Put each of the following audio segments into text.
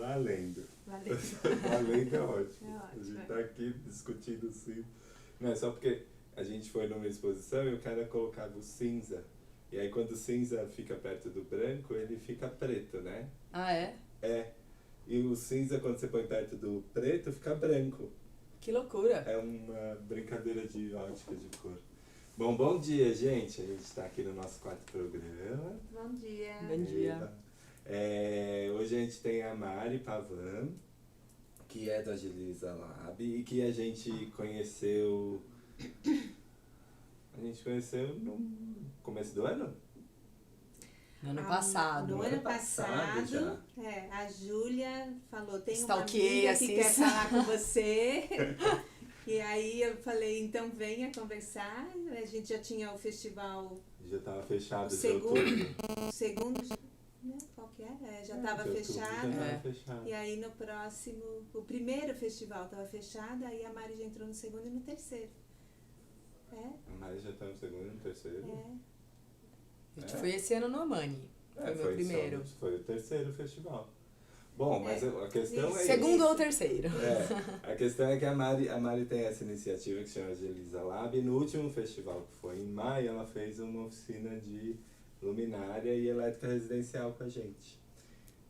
Valendo. Valendo. Valendo é ótimo. É ótimo. A gente tá aqui discutindo sim. Não, é só porque a gente foi numa exposição e o cara colocava o cinza. E aí quando o cinza fica perto do branco, ele fica preto, né? Ah, é? É. E o cinza, quando você põe perto do preto, fica branco. Que loucura. É uma brincadeira de ótica de cor. Bom dia, gente. A gente está aqui no nosso quarto programa. Bom dia. Bom dia. Hoje a gente tem a Mari Pavan, que é do Agiliza Lab e que a gente conheceu... A gente conheceu no começo do ano? No ano passado. No ano passado, já. a Júlia falou, tem uma Stalkeei, amiga que assim, quer falar com você. E aí eu falei, então venha conversar. A gente já tinha o festival, Já estava fechado o de outubro. segundo, né? Qual que era? Já estava De outubro fechado. Já É. tava fechado. E aí no próximo, o primeiro festival estava fechado, aí a Mari já entrou no segundo e no terceiro. A Mari já está no segundo e no terceiro. A gente foi esse ano no Amani. Foi meu primeiro. Foi o terceiro festival. Bom, mas a questão é... Segundo ou terceiro. A questão é que a Mari tem essa iniciativa que se chama Agiliza Lab, e no último festival, que foi em maio, ela fez uma oficina de luminária e elétrica residencial com a gente.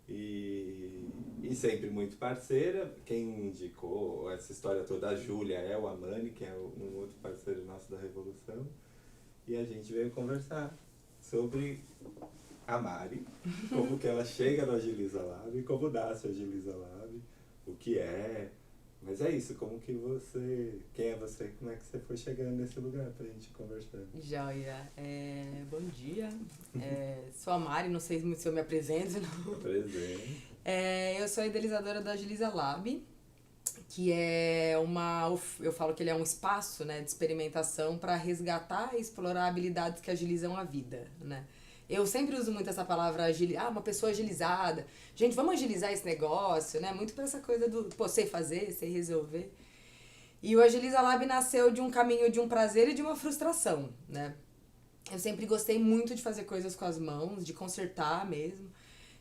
E sempre muito parceira. Quem indicou essa história toda, a Júlia, é o Amani, que é um outro parceiro nosso da Revolução. E a gente veio conversar sobre a Mari, como que ela chega no Agiliza Lab, como nasce o Agiliza Lab, o que é. Mas é isso, como que você... Quem é você? Como é que você foi chegando nesse lugar pra gente conversar? Joia. Bom dia. Sou a Mari, não sei se eu me apresento. Não. Presente. Eu sou a idealizadora da Agiliza Lab, que é eu falo que ele é um espaço, né, de experimentação para resgatar e explorar habilidades que agilizam a vida, né? Eu sempre uso muito essa palavra uma pessoa agilizada. Gente, vamos agilizar esse negócio, né? Muito pra essa coisa do, sei fazer, sei resolver. E o Agiliza Lab nasceu de um caminho de um prazer e de uma frustração, né? Eu sempre gostei muito de fazer coisas com as mãos, de consertar mesmo.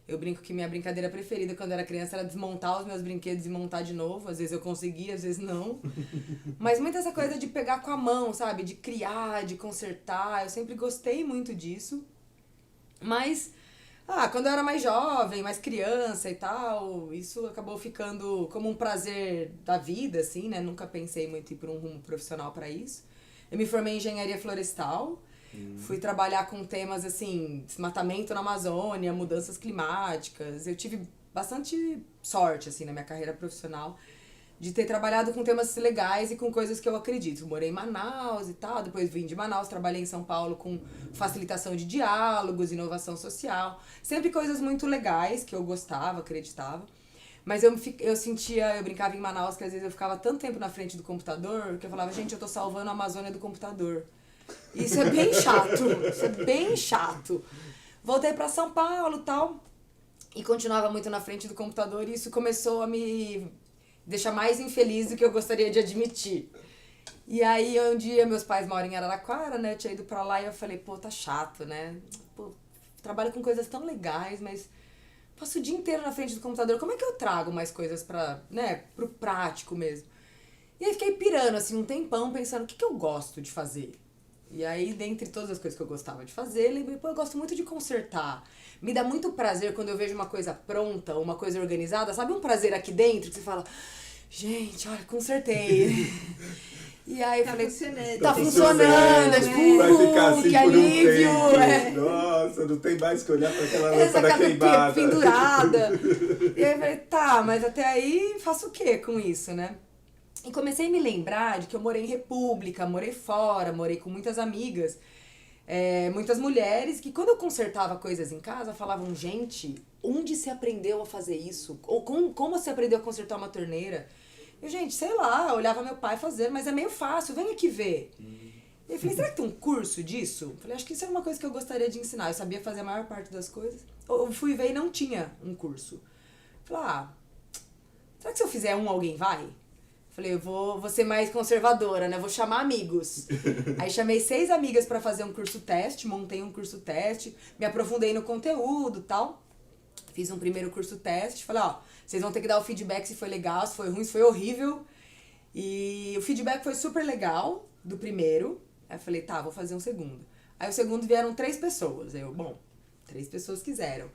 Eu brinco que minha brincadeira preferida quando era criança era desmontar os meus brinquedos e montar de novo. Às vezes eu conseguia, às vezes não. Mas muito essa coisa de pegar com a mão, sabe? De criar, de consertar. Eu sempre gostei muito disso. Mas, quando eu era mais jovem, mais criança e tal, isso acabou ficando como um prazer da vida, assim, né? Nunca pensei muito em ir por um rumo profissional para isso. Eu me formei em engenharia florestal, fui trabalhar com temas, assim, desmatamento na Amazônia, mudanças climáticas. Eu tive bastante sorte, assim, na minha carreira profissional, de ter trabalhado com temas legais e com coisas que eu acredito. Eu morei em Manaus e tal, depois vim de Manaus, trabalhei em São Paulo com facilitação de diálogos, inovação social. Sempre coisas muito legais que eu gostava, acreditava. Mas eu brincava em Manaus que às vezes eu ficava tanto tempo na frente do computador que eu falava, gente, eu tô salvando a Amazônia do computador. Isso é bem chato. Voltei pra São Paulo e tal, e continuava muito na frente do computador, e isso começou a me deixar mais infeliz do que eu gostaria de admitir. E aí, um dia, meus pais moram em Araraquara, né? Eu tinha ido pra lá e eu falei, tá chato, né? Trabalho com coisas tão legais, mas passo o dia inteiro na frente do computador. Como é que eu trago mais coisas pro prático mesmo? E aí, fiquei pirando, assim, um tempão, pensando, o que eu gosto de fazer? E aí, dentre todas as coisas que eu gostava de fazer, lembrei, eu gosto muito de consertar. Me dá muito prazer quando eu vejo uma coisa pronta, uma coisa organizada. Sabe um prazer aqui dentro que você fala, gente, olha, consertei. E aí eu falei, tá funcionando, tipo, vai ficar assim que alívio. Nossa, não tem mais que olhar pra aquela lâmpada queimada. Pendurada. E aí eu falei, mas até aí faço o que com isso, né? E comecei a me lembrar de que eu morei em república, morei fora, morei com muitas amigas, muitas mulheres, que quando eu consertava coisas em casa, falavam, gente, onde você aprendeu a fazer isso? Ou como você aprendeu a consertar uma torneira? Eu, gente, sei lá, eu olhava meu pai fazer, mas é meio fácil, vem aqui ver. E eu falei, será que tem um curso disso? Eu falei, acho que isso é uma coisa que eu gostaria de ensinar. Eu sabia fazer a maior parte das coisas. Eu fui ver e não tinha um curso. Eu falei, será que se eu fizer alguém vai? Falei, eu vou ser mais conservadora, né? Vou chamar amigos. Aí chamei 6 amigas pra fazer um curso teste, montei um curso teste, me aprofundei no conteúdo e tal. Fiz um primeiro curso teste, falei, ó, vocês vão ter que dar o feedback se foi legal, se foi ruim, se foi horrível. E o feedback foi super legal do primeiro. Aí eu falei, tá, vou fazer um segundo. Aí o segundo vieram 3 pessoas. Aí eu, bom, 3 pessoas quiseram.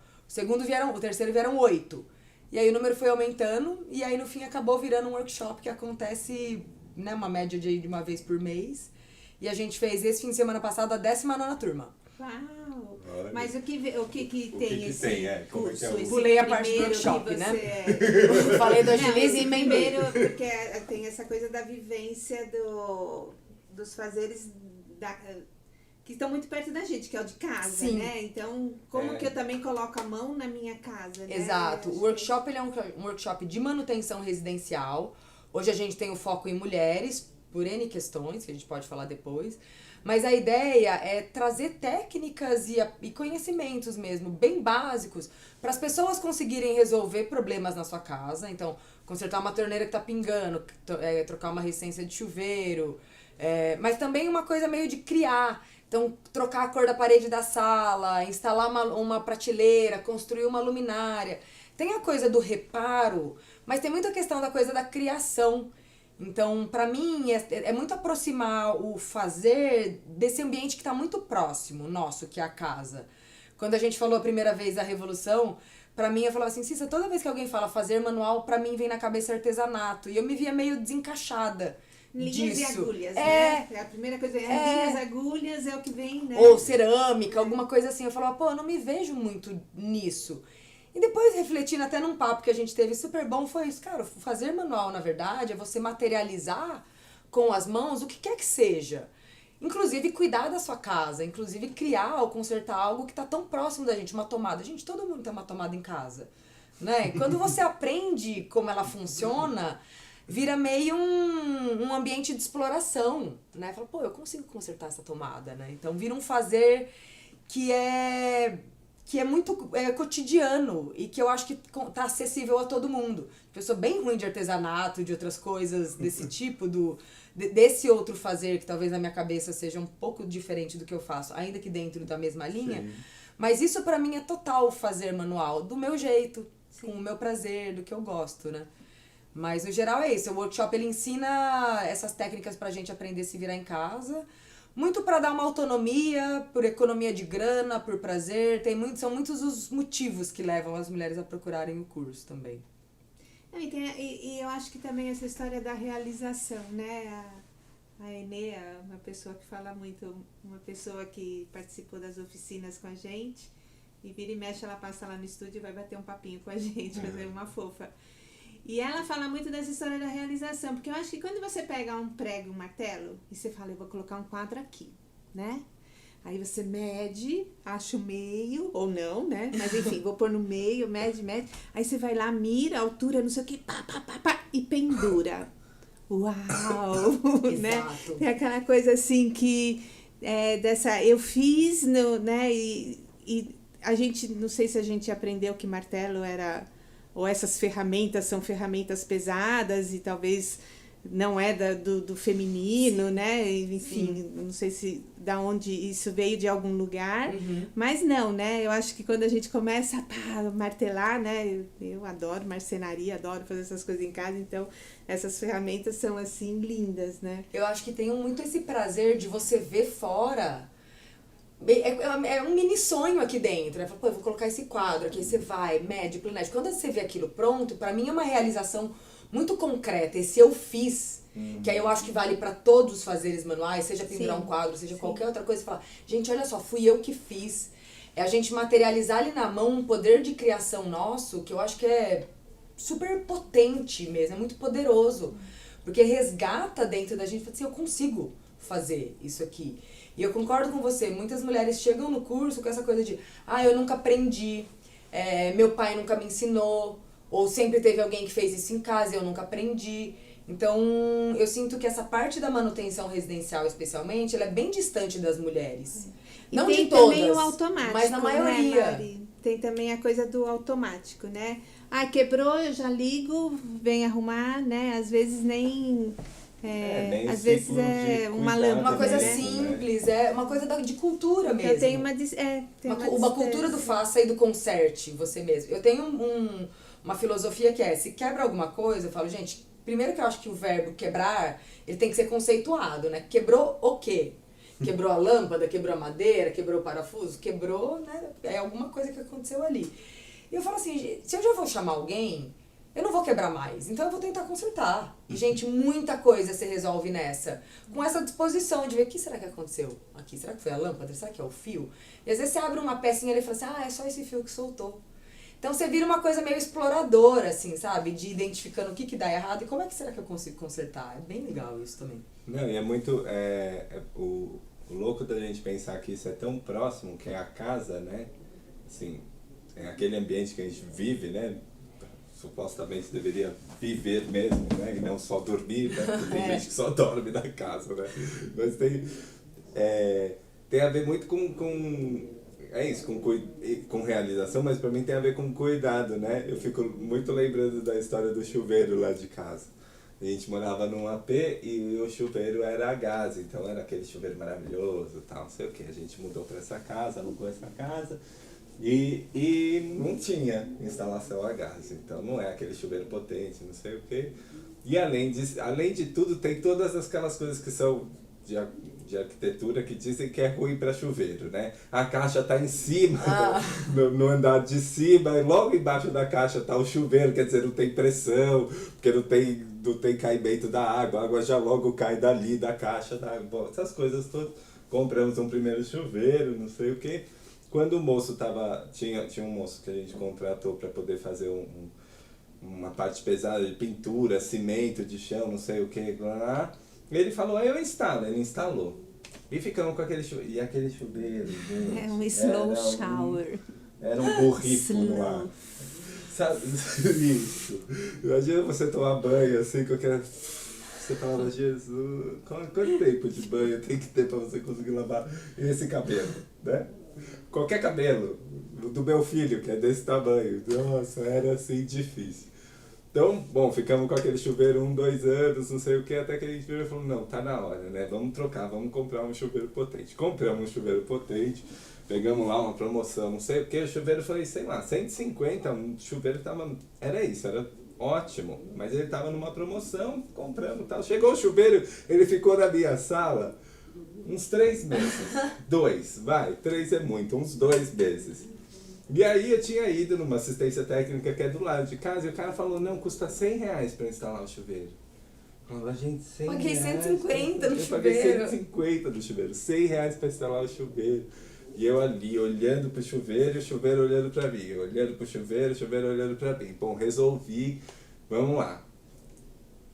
O terceiro vieram 8. E aí o número foi aumentando e aí no fim acabou virando um workshop que acontece, né, uma média de uma vez por mês. E a gente fez esse fim de semana passado a 19ª turma. Uau! Olha. Mas o que tem O que esse tem, como é que curso? é o- Esse Pulei a parte do primeiro workshop, que né? você Falei da Não, Agilize esse e emendei. primeiro, porque tem essa coisa da vivência dos fazeres que estão muito perto da gente, que é o de casa, Sim. né? Então, como É. que eu também coloco a mão na minha casa, né? Exato. Acho O workshop ele é um workshop de manutenção residencial. Hoje a gente tem o foco em mulheres, por N questões, que a gente pode falar depois. Mas a ideia é trazer técnicas e conhecimentos mesmo, bem básicos, para as pessoas conseguirem resolver problemas na sua casa. Então, consertar uma torneira que tá pingando, trocar uma resistência de chuveiro, mas também uma coisa meio de criar. Então, trocar a cor da parede da sala, instalar uma prateleira, construir uma luminária. Tem a coisa do reparo, mas tem muita questão da coisa da criação. Então, pra mim, é muito aproximar o fazer desse ambiente que tá muito próximo, nosso, que é a casa. Quando a gente falou a primeira vez da Revolução, pra mim, eu falava assim, Cissa, toda vez que alguém fala fazer manual, pra mim vem na cabeça artesanato. E eu me via meio desencaixada Linhas disso. e agulhas, né? A primeira coisa linhas, agulhas é o que vem, né? Ou cerâmica, alguma coisa assim. Eu falava, pô, eu não me vejo muito nisso. E depois, refletindo até num papo que a gente teve super bom, foi isso. Cara, fazer manual, na verdade, é você materializar com as mãos o que quer que seja. Inclusive, cuidar da sua casa. Inclusive, criar ou consertar algo que tá tão próximo da gente. Uma tomada. Gente, todo mundo tem uma tomada em casa, né? Quando você aprende como ela funciona, vira meio um ambiente de exploração, né? Fala, pô, eu consigo consertar essa tomada, né? Então, vira um fazer que é muito cotidiano e que eu acho que tá acessível a todo mundo. Eu sou bem ruim de artesanato, de outras coisas desse tipo, desse outro fazer que talvez na minha cabeça seja um pouco diferente do que eu faço, ainda que dentro da mesma linha. Sim. Mas isso pra mim é total fazer manual, do meu jeito, com o meu prazer, do que eu gosto, né? Mas no geral é isso, o workshop ele ensina essas técnicas pra gente aprender a se virar em casa, muito para dar uma autonomia, por economia de grana, por prazer. São muitos os motivos que levam as mulheres a procurarem o curso também. E eu acho que também essa história da realização, né? A Enê, uma pessoa que fala muito, uma pessoa que participou das oficinas com a gente, e vira e mexe, ela passa lá no estúdio e vai bater um papinho com a gente, fazer uma fofa. E ela fala muito dessa história da realização, porque eu acho que quando você pega um prego, um martelo, e você fala, eu vou colocar um quadro aqui, né? Aí você mede, acha o meio, ou não, né? Mas enfim, vou pôr no meio, mede. Aí você vai lá, mira a altura, não sei o que, pá, e pendura. Uau! Né? Exato. Tem aquela coisa assim que, eu fiz, né? E a gente, não sei se a gente aprendeu que martelo era... ou essas ferramentas são ferramentas pesadas e talvez não é do feminino, sim, né? Enfim, sim, não sei se da onde isso veio de algum lugar, mas não, né? Eu acho que quando a gente começa a martelar, né? Eu adoro marcenaria, adoro fazer essas coisas em casa, então essas ferramentas são assim lindas, né? Eu acho que tem muito esse prazer de você ver fora. É um mini sonho aqui dentro, né? Pô, eu vou colocar esse quadro aqui, você vai, mede, planeja. Quando você vê aquilo pronto, pra mim é uma realização muito concreta, esse eu fiz, que aí eu acho que vale pra todos os fazeres manuais, seja pendurar um quadro, seja qualquer outra coisa, e falar, gente, olha só, fui eu que fiz. É a gente materializar ali na mão um poder de criação nosso, que eu acho que é super potente mesmo, é muito poderoso, porque resgata dentro da gente, fala assim, eu consigo fazer isso aqui. E eu concordo com você, muitas mulheres chegam no curso com essa coisa de, eu nunca aprendi, meu pai nunca me ensinou, ou sempre teve alguém que fez isso em casa e eu nunca aprendi. Então, eu sinto que essa parte da manutenção residencial, especialmente, ela é bem distante das mulheres. E não tem de todas, também o automático, mas na maioria. Né, Mari? Tem também a coisa do automático, né? Quebrou, eu já ligo, vem arrumar, né? Às vezes nem nem às o vezes ciclo de uma cuidado lâmpada, Uma coisa né? simples, é uma coisa de cultura mesmo. Eu tenho Uma cultura do faça e do conserte você mesmo. Eu tenho uma filosofia que é, se quebra alguma coisa, eu falo, gente, primeiro que eu acho que o verbo quebrar, ele tem que ser conceituado, né? Quebrou o quê? Quebrou a lâmpada, quebrou a madeira, quebrou o parafuso, quebrou, né? É alguma coisa que aconteceu ali. E eu falo assim, se eu já vou chamar alguém, eu não vou quebrar mais, então eu vou tentar consertar. E, gente, muita coisa se resolve nessa. Com essa disposição de ver, o que será que aconteceu aqui? Será que foi a lâmpada? Será que é o fio? E às vezes você abre uma pecinha ali e fala assim, é só esse fio que soltou. Então você vira uma coisa meio exploradora, assim, sabe? De identificando o que dá errado e como é que será que eu consigo consertar. É bem legal isso também. Não, e é muito... o louco da gente pensar que isso é tão próximo, que é a casa, né? Assim, é aquele ambiente que a gente vive, né? Supostamente deveria viver mesmo, né? E não só dormir, né? Porque tem gente que só dorme na casa, né? Mas tem a ver muito com realização, mas para mim tem a ver com cuidado, né? Eu fico muito lembrando da história do chuveiro lá de casa. A gente morava num AP e o chuveiro era a gás, então era aquele chuveiro maravilhoso, tal, não sei o que. A gente mudou para essa casa, alugou essa casa e não tinha instalação a gás, então não é aquele chuveiro potente, não sei o que. E além de tudo, tem todas aquelas coisas que são de arquitetura que dizem que é ruim para chuveiro, né? A caixa está em cima, no andar de cima, e logo embaixo da caixa está o chuveiro, quer dizer, não tem pressão, porque não tem caimento da água, a água já logo cai dali, da caixa, bom, essas coisas todas. Compramos um primeiro chuveiro, não sei o que. Quando o moço tinha um moço que a gente contratou para poder fazer uma parte pesada de pintura, cimento de chão, não sei o que, lá. Ele falou, eu instalo, ele instalou. E ficamos com aquele chuveiro. E aquele chuveiro, gente, É um slow shower. Era um borrifo no ar. Sabe? Isso. Imagina você tomar banho assim, você fala, Jesus, quanto tempo de banho tem que ter pra você conseguir lavar esse cabelo, né? Qualquer cabelo, do meu filho, que é desse tamanho. Nossa, era assim difícil. Então, bom, ficamos com aquele chuveiro 2 anos, não sei o que, até que a gente virou e falou, não, tá na hora, né? Vamos trocar, vamos comprar um chuveiro potente. Compramos um chuveiro potente, pegamos lá uma promoção, não sei o que, o chuveiro foi, sei lá, 150, um chuveiro era isso, era ótimo, mas ele tava numa promoção, compramos e tal. Chegou o chuveiro, ele ficou na minha sala uns 3 meses. 3 é muito, uns 2 meses. E aí eu tinha ido numa assistência técnica que é do lado de casa e o cara falou, não, custa R$100 para instalar o chuveiro. Eu falava, gente, R$100. Paguei 150 no chuveiro. Eu paguei 150 no chuveiro, R$100 para instalar o chuveiro. E eu ali, olhando pro chuveiro e o chuveiro olhando para mim. Olhando pro chuveiro, o chuveiro olhando para mim. Bom, resolvi, vamos lá.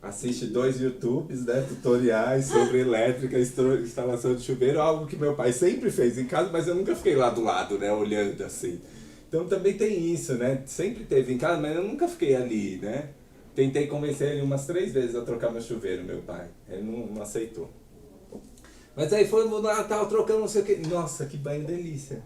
Assiste 2 YouTubes, né, tutoriais sobre elétrica, instalação de chuveiro, algo que meu pai sempre fez em casa, mas eu nunca fiquei lá do lado, né, olhando assim. Então também tem isso, né, sempre teve em casa, mas eu nunca fiquei ali, né. Tentei convencer ele umas 3 vezes a trocar meu chuveiro, meu pai, ele não aceitou. Mas aí foi lá, tava trocando não sei o que, nossa, que banho delícia.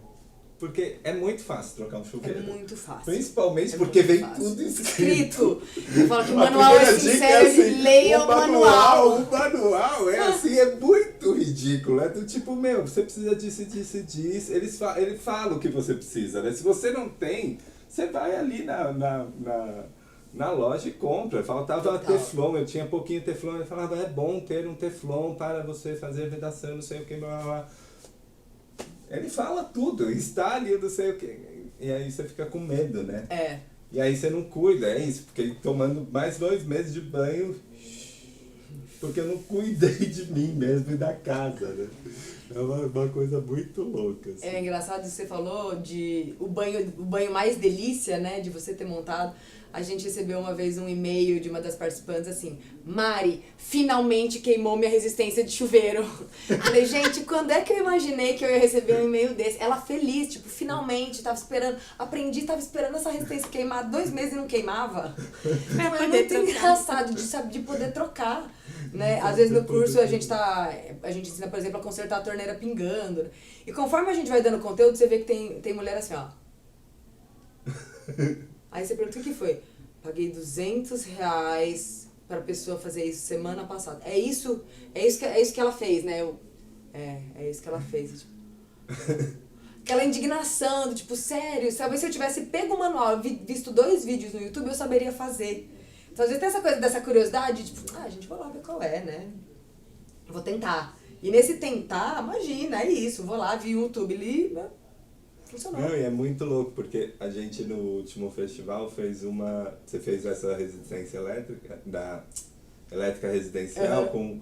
Porque é muito fácil trocar um chuveiro. É muito fácil. Principalmente porque vem tudo escrito. Eu falo que o manual é sincero, assim, leia o manual. O manual é assim, é muito ridículo. É do tipo, você precisa disso, disso e disso. Ele fala o que você precisa, né? Se você não tem, você vai ali na loja e compra. Faltava teflon, eu tinha pouquinho teflon. Ele falava, é bom ter um teflon para você fazer vedação, não sei o que, blá, blá, blá. Ele fala tudo, está ali, não sei o que. E aí você fica com medo, né? É. E aí você não cuida, é isso. Porque tomando mais 2 meses de banho, porque eu não cuidei de mim mesmo e da casa, né? É uma coisa muito louca. Assim. É engraçado que você falou de o banho mais delícia, né? De você ter montado. A gente recebeu uma vez um e-mail de uma das participantes assim, Mari, finalmente queimou minha resistência de chuveiro. Falei, gente, quando é que eu imaginei que eu ia receber um e-mail desse? Ela feliz, tipo, finalmente, tava esperando, tava esperando essa resistência queimar 2 meses e não queimava. É muito engraçado de poder trocar. Né? Às vezes no curso a gente ensina, por exemplo, a consertar a torneira pingando. Né? E conforme a gente vai dando conteúdo, você vê que tem mulher assim, ó. Aí você pergunta o que foi? Paguei R$200 pra pessoa fazer isso semana passada. É isso que ela fez, né? É isso que ela fez. Tipo, aquela indignação, do tipo, sério, talvez se eu tivesse pego o manual, visto 2 vídeos no YouTube, eu saberia fazer. Então, às vezes tem essa coisa dessa curiosidade, tipo, gente, vou lá ver qual é, né? Vou tentar. E nesse tentar, imagina, é isso, vou lá, vi o YouTube ali, né? Funcionou. Não, e é muito louco, porque a gente no último festival fez você fez essa resistência elétrica, da elétrica residencial com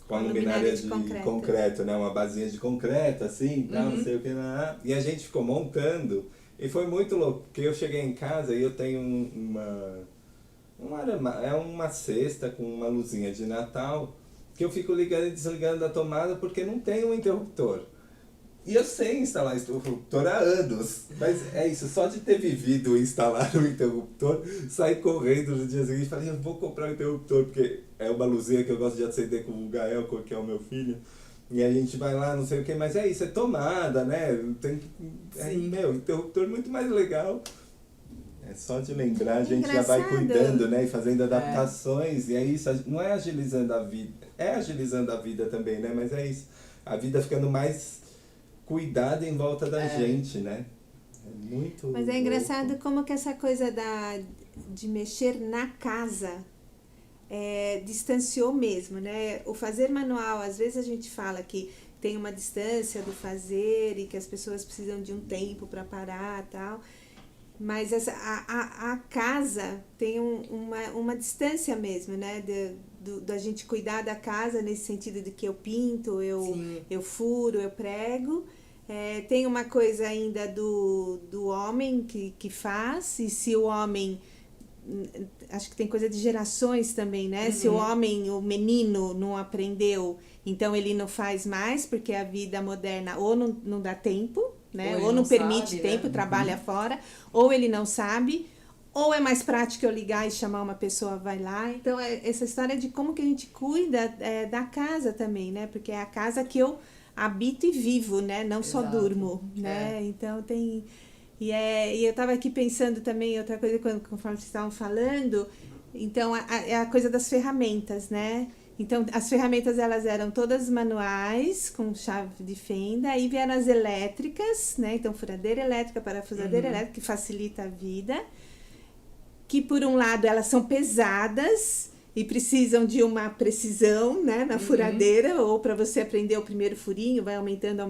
a luminária de concreto, né? Uma basinha de concreto, assim, tal, não sei o que, e a gente ficou montando, e foi muito louco, porque eu cheguei em casa e eu tenho uma cesta com uma luzinha de Natal, que eu fico ligando e desligando da tomada porque não tem um interruptor. E eu sei instalar interruptor há anos, mas é isso, só de ter vivido instalar um interruptor, saí correndo no dia seguinte e falei, eu vou comprar um interruptor, porque é uma luzinha que eu gosto de acender com o Gael, que é o meu filho, e a gente vai lá, não sei o que, mas é isso, é tomada, né? Interruptor muito mais legal. É só de lembrar, a gente já vai cuidando, né? E fazendo adaptações, e é isso, não é agilizando a vida, é agilizando a vida também, né? Mas é isso, a vida ficando mais cuidado em volta da gente, né? É muito Mas é engraçado como que essa coisa de mexer na casa distanciou mesmo, né? O fazer manual, às vezes a gente fala que tem uma distância do fazer e que as pessoas precisam de um tempo para parar e tal, mas a casa tem uma distância mesmo, né? Da gente cuidar da casa nesse sentido de que eu pinto, eu furo, eu prego. Tem uma coisa ainda do homem que faz, e se o homem, acho que tem coisa de gerações também, né? Se o homem, o menino não aprendeu, então ele não faz mais, porque a vida moderna ou não dá tempo, né? Ou não permite tempo, né? Trabalha fora, ou ele não sabe, ou é mais prático eu ligar e chamar uma pessoa, vai lá. Então, essa história de como que a gente cuida da casa também, né? Porque é a casa que eu habito e vivo, né? Não só durmo, né? Então, tem... E eu estava aqui pensando também, outra coisa, conforme vocês estavam falando, então, é a coisa das ferramentas, né? Então, as ferramentas, elas eram todas manuais, com chave de fenda, aí vieram as elétricas, né? Então, furadeira elétrica, parafusadeira elétrica, que facilita a vida, que, por um lado, elas são pesadas e precisam de uma precisão, né? Na furadeira, ou para você aprender o primeiro furinho, vai aumentando.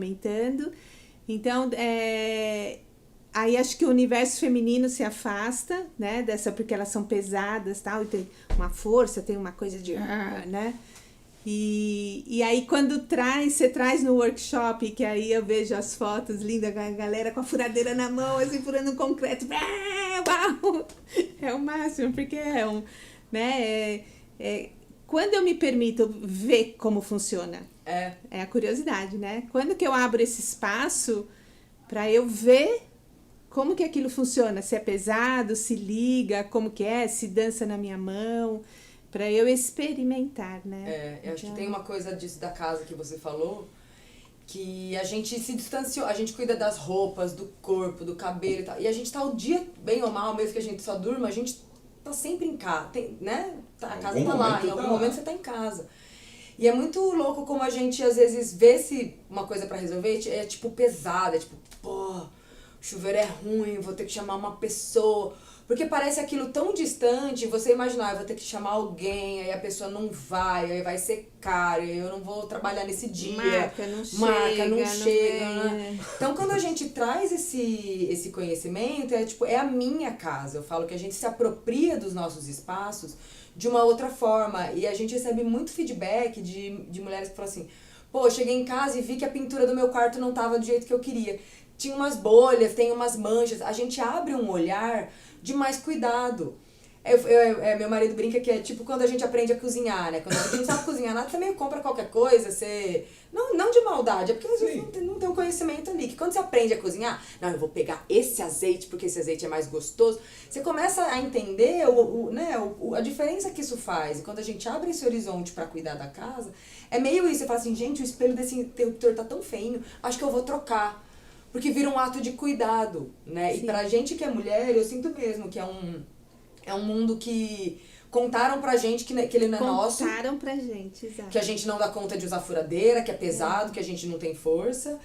Então, aí acho que o universo feminino se afasta, né, porque elas são pesadas, tal, e tem uma força, tem uma coisa de, né, e aí quando você traz no workshop, que aí eu vejo as fotos lindas, a galera com a furadeira na mão, assim, furando concreto, uau, é o máximo, porque né, quando eu me permito ver como funciona, é a curiosidade, né, quando que eu abro esse espaço para eu ver como que aquilo funciona, se é pesado, se liga, como que se dança na minha mão, para eu experimentar, né? Eu acho que tem uma coisa disso da casa que você falou, que a gente se distanciou, a gente cuida das roupas, do corpo, do cabelo e tal, e a gente tá o dia, bem ou mal, mesmo que a gente só durma, a gente tá sempre em casa, né? A casa tá lá, em algum momento você tá em casa. E é muito louco como a gente, às vezes, vê uma coisa pra resolver, é tipo pesada, tipo, pô, o chuveiro é ruim, vou ter que chamar uma pessoa. Porque parece aquilo tão distante, você imaginar, eu vou ter que chamar alguém, aí a pessoa não vai, aí vai ser caro, aí eu não vou trabalhar nesse dia. Marca não chega. Então, quando a gente traz esse conhecimento, é a minha casa. Eu falo que a gente se apropria dos nossos espaços de uma outra forma. E a gente recebe muito feedback de mulheres que falam assim, pô, eu cheguei em casa e vi que a pintura do meu quarto não tava do jeito que eu queria. Tinha umas bolhas, tem umas manchas. A gente abre um olhar de mais cuidado. Meu marido brinca que é tipo quando a gente aprende a cozinhar, né? Quando a gente não sabe cozinhar nada, também compra qualquer coisa, você... Não de maldade, é porque você não tem um conhecimento ali. Que quando você aprende a cozinhar, não, eu vou pegar esse azeite, porque esse azeite é mais gostoso. Você começa a entender a diferença que isso faz. E quando a gente abre esse horizonte pra cuidar da casa, é meio isso. Você fala assim, gente, o espelho desse interruptor tá tão feinho, acho que eu vou trocar. Porque vira um ato de cuidado, né? Sim. E pra gente que é mulher, eu sinto mesmo que é É um mundo que contaram pra gente que ele não é nosso. Contaram pra gente, exato. Que a gente não dá conta de usar furadeira, que é pesado, que a gente não tem força.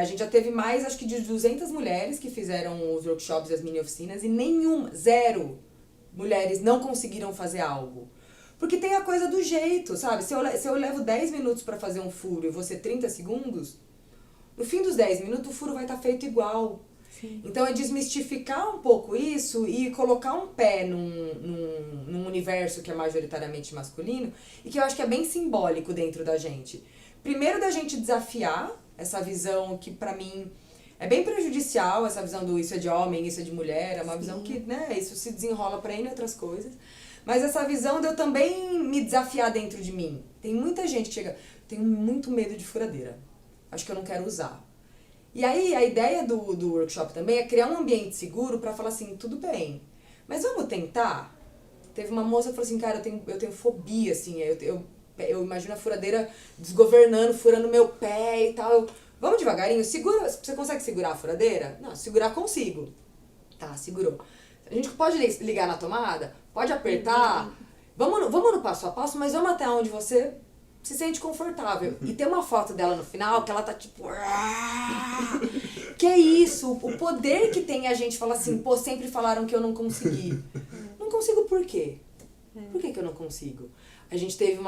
A gente já teve mais, acho que de 200 mulheres que fizeram os workshops e as mini-oficinas, e zero mulheres não conseguiram fazer algo. Porque tem a coisa do jeito, sabe? Se eu levo 10 minutos pra fazer um furo e você 30 segundos, no fim dos 10 minutos o furo vai estar feito igual. Sim. Então é desmistificar um pouco isso e colocar um pé num universo que é majoritariamente masculino e que eu acho que é bem simbólico dentro da gente. Primeiro da gente desafiar essa visão que pra mim é bem prejudicial, essa visão do isso é de homem, isso é de mulher, é uma visão que, né, isso se desenrola pra N outras coisas. Mas essa visão de eu também me desafiar dentro de mim. Tem muita gente que chega, tenho muito medo de furadeira, acho que eu não quero usar. E aí a ideia do workshop também é criar um ambiente seguro pra falar assim, tudo bem, mas vamos tentar? Teve uma moça que falou assim, cara, eu tenho fobia, assim, eu imagino a furadeira desgovernando, furando meu pé e tal. Vamos devagarinho, segura, você consegue segurar a furadeira? Não, segurar consigo. Tá, segurou. A gente pode ligar na tomada? Pode apertar? Vamos no passo a passo, mas vamos até onde você se sente confortável. E tem uma foto dela no final que ela tá tipo... Que é isso? O poder que tem a gente falar assim, pô, sempre falaram que eu não consegui. Não consigo por quê? Por que eu não consigo? A gente fez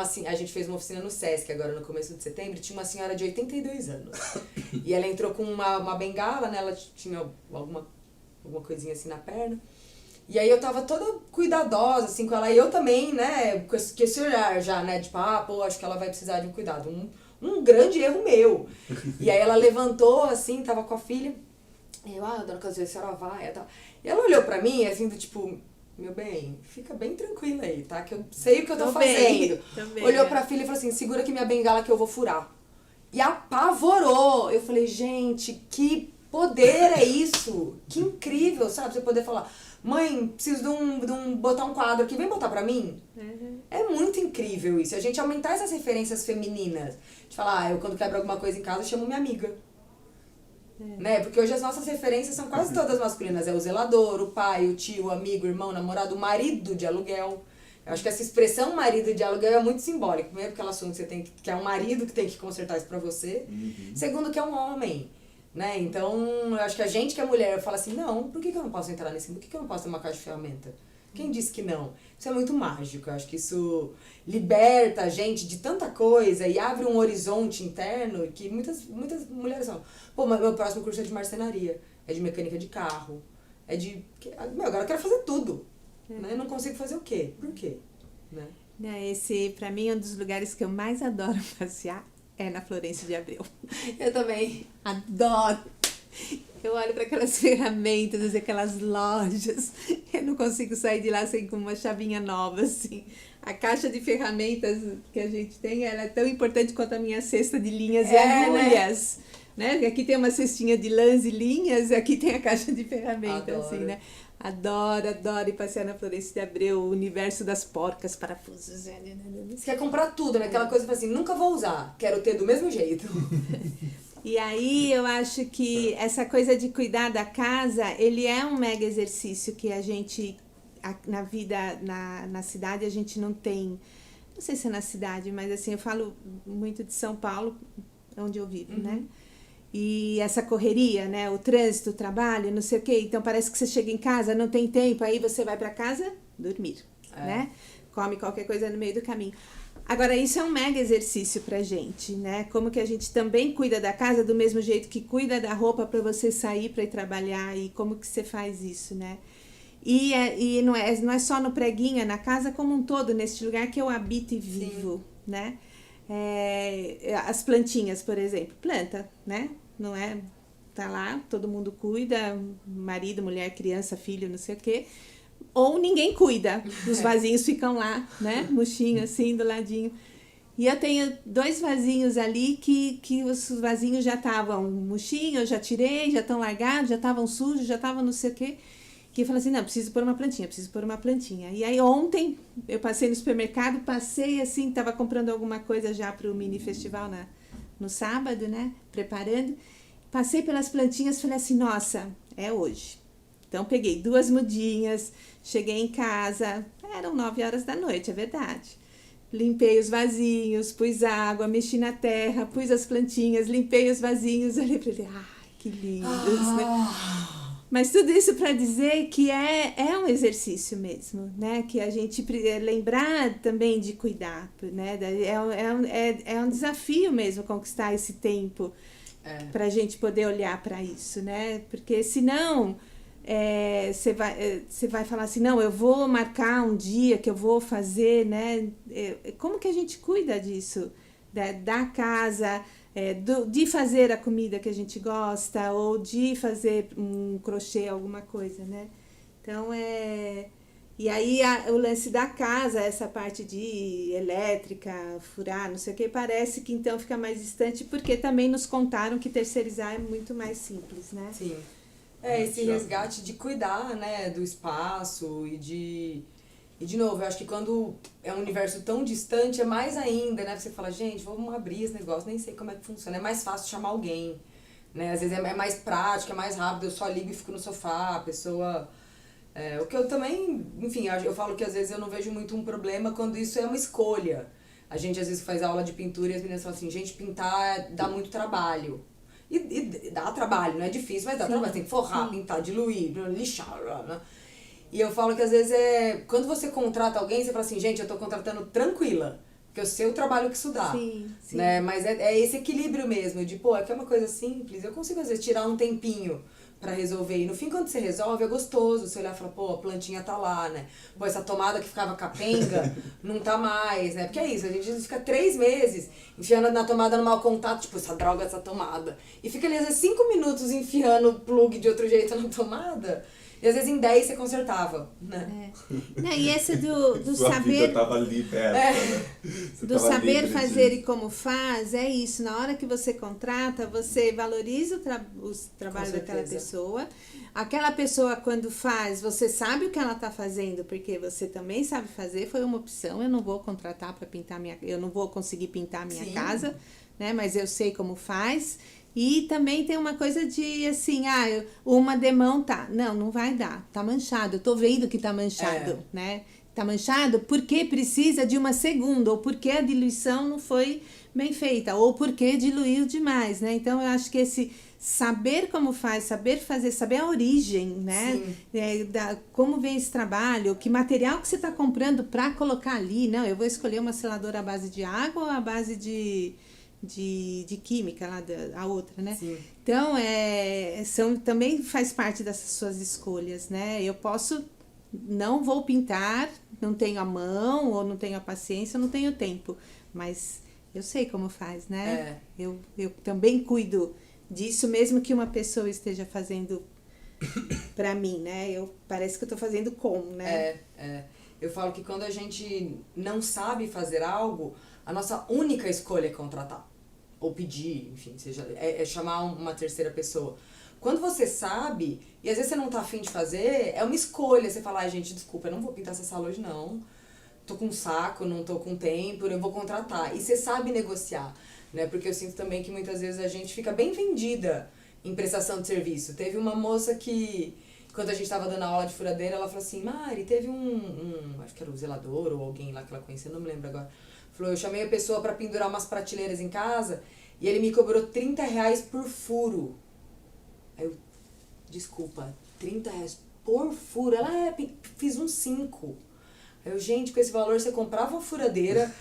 uma oficina no Sesc agora no começo de setembro, tinha uma senhora de 82 anos. E ela entrou com uma bengala, né? Ela tinha alguma coisinha assim na perna. E aí eu tava toda cuidadosa, assim, com ela. E eu também, né, com esse olhar já, né? Tipo, pô, acho que ela vai precisar de um cuidado. Um grande erro meu. E aí ela levantou, assim, tava com a filha. E eu, dona Cazia, a senhora vai e tal. E ela olhou pra mim, assim, do tipo... Meu bem, fica bem tranquila aí, tá? Que eu sei o que eu tô fazendo. Olhou pra filha e falou assim, segura aqui minha bengala que eu vou furar. E apavorou. Eu falei, gente, que poder é isso? Que incrível, sabe? Você poder falar, mãe, preciso botar um quadro aqui, vem botar pra mim? Uhum. É muito incrível isso. A gente aumentar essas referências femininas. De falar, eu quando quebro alguma coisa em casa, chamo minha amiga. Né? Porque hoje as nossas referências são quase todas masculinas. É o zelador, o pai, o tio, o amigo, o irmão, o namorado, o marido de aluguel. Eu acho que essa expressão marido de aluguel é muito simbólica. Primeiro porque ela assume que é um marido que tem que consertar isso pra você. Uhum. Segundo que é um homem. Né? Então, eu acho que a gente que é mulher fala assim, não, por que eu não posso entrar nesse mundo? Por que eu não posso ter uma caixa de ferramenta? Quem disse que não? Isso é muito mágico. Eu acho que isso liberta a gente de tanta coisa e abre um horizonte interno que muitas mulheres falam, pô, mas meu próximo curso é de marcenaria, é de mecânica de carro, é de... agora eu quero fazer tudo. Né? Eu não consigo fazer o quê? Por quê? Né? Esse, pra mim, é um dos lugares que eu mais adoro passear é na Florêncio de Abreu. Eu também. Adoro! Eu olho para aquelas ferramentas, aquelas lojas, eu não consigo sair de lá sem com uma chavinha nova, assim. A caixa de ferramentas que a gente tem, ela é tão importante quanto a minha cesta de linhas e agulhas. Né? Aqui tem uma cestinha de lãs e linhas, e aqui tem a caixa de ferramentas, assim, né? Adoro ir passear na Florêncio de Abreu, o universo das porcas, parafusos. Você quer comprar tudo, né? Aquela coisa assim, nunca vou usar, quero ter do mesmo jeito. E aí eu acho que essa coisa de cuidar da casa, ele é um mega exercício que a gente, na vida, na cidade, a gente não tem. Não sei se é na cidade, mas assim, eu falo muito de São Paulo, onde eu vivo, né? E essa correria, né? O trânsito, o trabalho, não sei o quê. Então parece que você chega em casa, não tem tempo, aí você vai pra casa dormir, né? Come qualquer coisa no meio do caminho. Agora, isso é um mega exercício pra gente, né? Como que a gente também cuida da casa do mesmo jeito que cuida da roupa pra você sair pra ir trabalhar, e como que você faz isso, né? E não é só no preguinho, é na casa como um todo, neste lugar que eu habito e vivo, né? As plantinhas, por exemplo, planta, né? Não é? Tá lá, todo mundo cuida, marido, mulher, criança, filho, não sei o quê. Ou ninguém cuida, os vasinhos ficam lá, né? Murchinho assim, do ladinho. E eu tenho 2 vasinhos ali que os vasinhos já estavam murchinhos, eu já tirei, já estão largados, já estavam sujos, já estavam não sei o quê. Que eu falei assim, não, preciso pôr uma plantinha. E aí ontem eu passei no supermercado, assim, tava comprando alguma coisa já pro mini festival no sábado, né? Preparando. Passei pelas plantinhas, falei assim, nossa, é hoje. Então, peguei 2 mudinhas, cheguei em casa, eram 9 horas da noite, é verdade. Limpei os vasinhos, pus água, mexi na terra, pus as plantinhas, limpei os vasinhos, olhei pra ele, ai, que lindos, né? Mas tudo isso para dizer que é um exercício mesmo, né? Que a gente lembrar também de cuidar, né? É um desafio mesmo conquistar esse tempo para a gente poder olhar para isso, né? Porque senão você vai falar assim, não, eu vou marcar um dia que eu vou fazer, né? Como que a gente cuida disso? Da casa, de fazer a comida que a gente gosta, ou de fazer um crochê, alguma coisa, né? Então, e aí o lance da casa, essa parte de elétrica, furar, não sei o que, parece que então fica mais distante, porque também nos contaram que terceirizar é muito mais simples, né? Sim. Esse resgate de cuidar, né, do espaço e de novo, eu acho que quando é um universo tão distante, é mais ainda, né? Você fala, gente, vamos abrir esse negócio, nem sei como é que funciona. É mais fácil chamar alguém, né? Às vezes é mais prático, é mais rápido, eu só ligo e fico no sofá, a pessoa... o que eu também, enfim, eu falo que às vezes eu não vejo muito um problema quando isso é uma escolha. A gente às vezes faz aula de pintura e as meninas falam assim, gente, pintar dá muito trabalho. E dá trabalho, não é difícil, mas dá trabalho. Tem que forrar, pintar, diluir, lixar, né? E eu falo que às vezes quando você contrata alguém, você fala assim, gente, eu tô contratando tranquila, porque eu sei o trabalho que isso dá. Sim, sim. Né? Mas é esse equilíbrio mesmo, de, pô, aqui é uma coisa simples, eu consigo às vezes tirar um tempinho pra resolver. E no fim, quando você resolve, é gostoso. Você olhar e falar, pô, a plantinha tá lá, né? Pô, essa tomada que ficava capenga, não tá mais, né? Porque é isso, a gente fica 3 meses enfiando na tomada no mau contato, tipo, essa droga, essa tomada. E fica ali, às vezes, 5 minutos enfiando o plug de outro jeito na tomada. E às vezes em 10 você consertava, né? Não, e esse do Sua saber... vida tava ali perto, né? Você do tava saber livre fazer de... e como faz, é isso. Na hora que você contrata, você valoriza o trabalho daquela pessoa. Aquela pessoa, quando faz, você sabe o que ela está fazendo, porque você também sabe fazer. Foi uma opção. Eu não vou contratar para pintar eu não vou conseguir pintar a minha casa, né? Mas eu sei como faz. E também tem uma coisa de assim, uma demão tá. Não vai dar. Tá manchado. Eu tô vendo que tá manchado, né? Tá manchado porque precisa de uma segunda, ou porque a diluição não foi bem feita, ou porque diluiu demais, né? Então, eu acho que esse saber como faz, saber fazer, saber a origem, né? Como vem esse trabalho, que material que você está comprando para colocar ali. Não, eu vou escolher uma seladora à base de água ou à base de química, lá a outra, né? Sim. Então, também faz parte dessas suas escolhas, né? Eu posso... Não vou pintar, não tenho a mão, ou não tenho a paciência, não tenho tempo. Mas eu sei como faz, né? Eu também cuido disso, mesmo que uma pessoa esteja fazendo pra mim, né? Parece que eu tô fazendo como, né? Eu falo que quando a gente não sabe fazer algo, a nossa única escolha é contratar. Ou pedir, enfim, chamar uma terceira pessoa. Quando você sabe, e às vezes você não tá afim de fazer, é uma escolha. Você fala, gente, desculpa, eu não vou pintar essa sala hoje não. Tô com saco, não tô com tempo, eu vou contratar. E você sabe negociar, né? Porque eu sinto também que muitas vezes a gente fica bem vendida em prestação de serviço. Teve uma moça que, quando a gente tava dando aula de furadeira, ela falou assim, Mari, teve acho que era o zelador ou alguém lá que ela conhecia, não me lembro agora. Falou, eu chamei a pessoa pra pendurar umas prateleiras em casa e ele me cobrou R$30 por furo. Aí eu, desculpa, R$30 por furo? Ela, fiz uns 5. Aí eu, gente, com esse valor você comprava uma furadeira,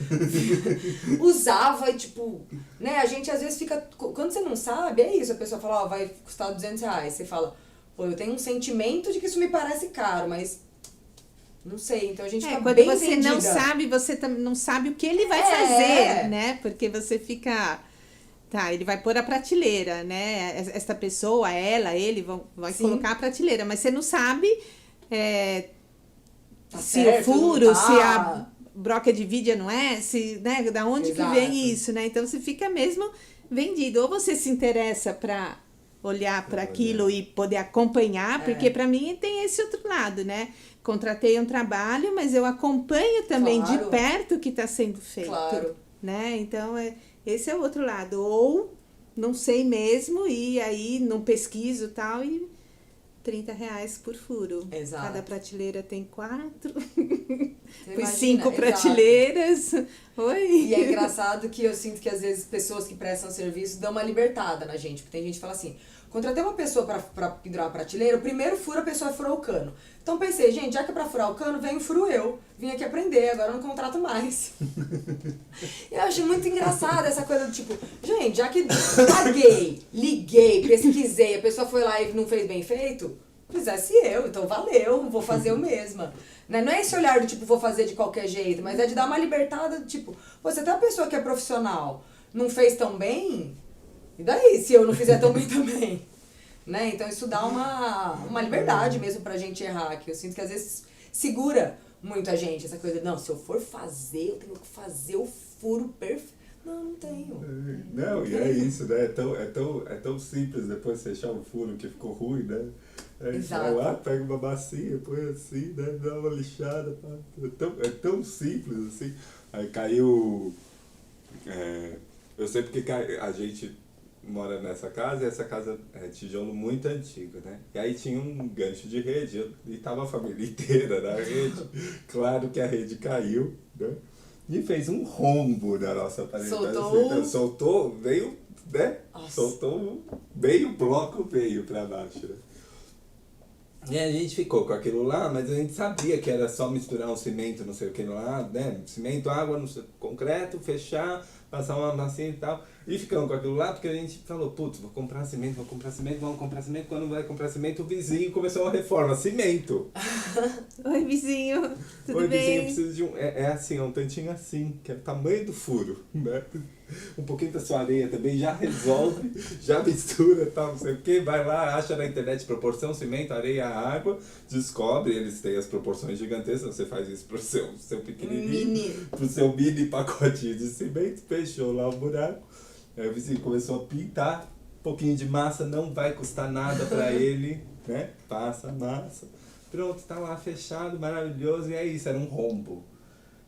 usava e tipo, né, a gente às vezes fica, quando você não sabe, é isso, a pessoa fala, vai custar R$200, você fala, pô, eu tenho um sentimento de que isso me parece caro, mas não sei, então a gente fica quando bem você vendida. não sabe, você não sabe o que ele vai fazer, né, porque você fica... Tá, ele vai pôr a prateleira, né? Essa pessoa, ele vai colocar a prateleira, mas você não sabe se certo, o furo, tá. se a broca de vidia não é, se, né? Da onde que vem isso, né? Então você fica mesmo vendido. Ou você se interessa para olhar para aquilo e poder acompanhar, porque para mim tem esse outro lado, né? Contratei um trabalho, mas eu acompanho também de perto o que está sendo feito, né? Então esse é o outro lado. Ou não sei mesmo, e aí não pesquiso e tal, e R$30 por furo. Exato. Cada prateleira tem 4. Você Por imagina? 5 Exato. prateleiras. Oi. E é engraçado que eu sinto que às vezes pessoas que prestam serviço dão uma libertada na gente. Porque tem gente que fala assim, contratei uma pessoa pra pendurar a prateleira, o primeiro furo a pessoa furou o cano. Então pensei, gente, já que é pra furar o cano, venho furo eu. Vim aqui aprender, agora eu não contrato mais. Eu acho muito engraçado essa coisa do tipo, gente, já que paguei, liguei, pesquisei, a pessoa foi lá e não fez bem feito, fizesse eu, então valeu, vou fazer eu mesma. Não é esse olhar do tipo, vou fazer de qualquer jeito, mas é de dar uma libertada do tipo, você tem uma pessoa que é profissional, não fez tão bem, e daí se eu não fizer tão bem também? Né? Então isso dá uma liberdade mesmo pra gente errar, que eu sinto que às vezes segura muito a gente, essa coisa, não, se eu for fazer, eu tenho que fazer o furo perfeito. Não tenho. Não, e é isso, né? É tão simples depois fechar o furo que ficou ruim, né? Aí você vai lá, pega uma bacia, põe assim, né? Dá uma lixada. Pá. É tão simples assim. Aí caiu. Eu sei porque a gente mora nessa casa e essa casa é tijolo muito antigo, né? E aí tinha um gancho de rede e tava a família inteira na rede. Claro que a rede caiu, né? E fez um rombo na nossa parede. Soltou, veio, né? Nossa. Soltou, veio o bloco, veio pra baixo, né? E a gente ficou com aquilo lá, mas a gente sabia que era só misturar um cimento, não sei o que lá, né? Cimento, água, concreto, fechar, passar uma massinha e tal. E ficamos com aquilo lá porque a gente falou, putz, vamos comprar cimento. Quando vai comprar cimento, o vizinho começou uma reforma, cimento. Oi, vizinho, tudo Oi, bem? Vizinho, preciso de um... É assim, um tantinho assim, que é o tamanho do furo, né? Um pouquinho da sua areia também, já resolve, já mistura, tal, não sei o que, vai lá, acha na internet proporção, cimento, areia, água, descobre, eles têm as proporções gigantescas, você faz isso pro seu pequenininho, pro seu mini pacotinho de cimento, fechou lá o buraco, aí o vizinho começou a pintar, um pouquinho de massa, não vai custar nada pra ele, né? Passa a massa, pronto, tá lá fechado, maravilhoso, e é isso, era um rombo.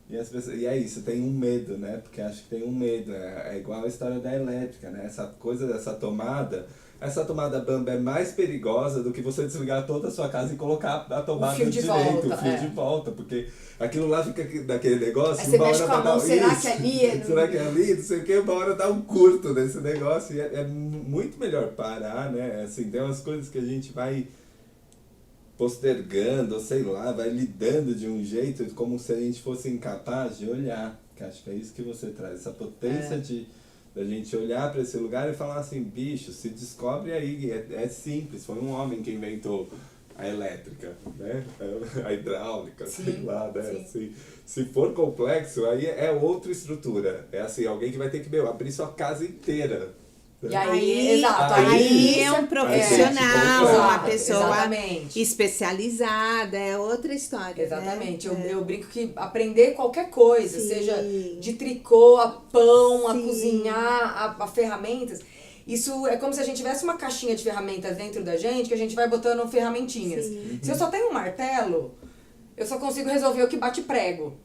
E, as pessoas, e é isso, tem um medo, né? Porque acho que tem um medo. É igual a história da elétrica, né? Essa coisa dessa tomada. Essa tomada bamba é mais perigosa do que você desligar toda a sua casa e colocar a tomada direito, o fio de volta. Porque aquilo lá fica daquele negócio. Aí você mexe com a mão, será que ali é... Será que é ali? Não sei o que, uma hora dá um curto nesse negócio. E é muito melhor parar, né? Assim, tem umas coisas que a gente vai postergando, sei lá, vai lidando de um jeito como se a gente fosse incapaz de olhar. Que acho que é isso que você traz, essa potência da gente olhar para esse lugar e falar assim, bicho, se descobre aí, é simples, foi um homem que inventou a elétrica, né? A hidráulica, sei lá, né? Assim, se for complexo, aí é outra estrutura. É assim, alguém que vai ter que abrir sua casa inteira. E aí, exato, aí é um profissional, uma pessoa exatamente. Especializada, é outra história. Exatamente, né? Eu brinco que aprender qualquer coisa, seja de tricô, a pão, a cozinhar, a ferramentas, isso é como se a gente tivesse uma caixinha de ferramentas dentro da gente, que a gente vai botando ferramentinhas. Se eu só tenho um martelo, eu só consigo resolver o que bate prego.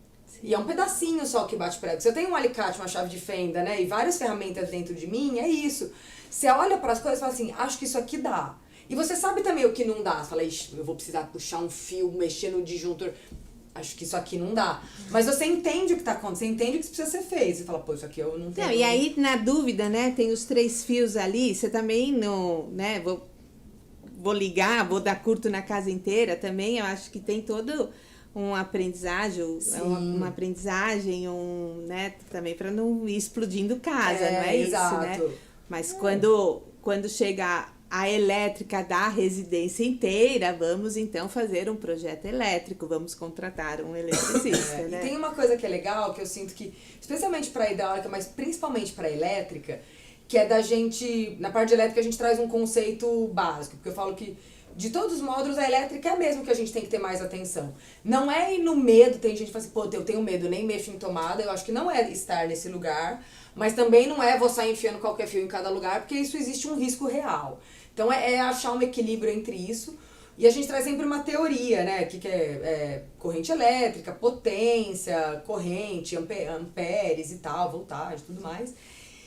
E é um pedacinho só que bate prego. Se eu tenho um alicate, uma chave de fenda, né, e várias ferramentas dentro de mim, é isso. Você olha para as coisas e fala assim, acho que isso aqui dá. E você sabe também o que não dá. Você fala, ixi, eu vou precisar puxar um fio, mexer no disjuntor. Acho que isso aqui não dá. Mas você entende o que está acontecendo, você entende o que precisa ser feito. Você fala, pô, isso aqui eu não tenho. Não, e aí, na dúvida, né, tem os 3 fios ali, você também não, né, vou ligar, vou dar curto na casa inteira também, eu acho que tem todo um aprendizagem, né, também para não ir explodindo casa, não é exato. isso, né? Mas quando chega a elétrica da residência inteira, vamos então fazer um projeto elétrico, vamos contratar um eletricista, né? E tem uma coisa que é legal, que eu sinto que, especialmente para a hidráulica, mas principalmente para a elétrica, que é da gente, na parte de elétrica a gente traz um conceito básico, porque eu falo que de todos os módulos, a elétrica é mesmo que a gente tem que ter mais atenção. Não é ir no medo, tem gente que fala assim, pô, eu tenho medo, nem mexo em tomada, eu acho que não é estar nesse lugar, mas também não é vou sair enfiando qualquer fio em cada lugar, porque isso existe um risco real. Então é achar um equilíbrio entre isso, e a gente traz sempre uma teoria, né, que é corrente elétrica, potência, corrente, amperes e tal, voltagem e tudo mais.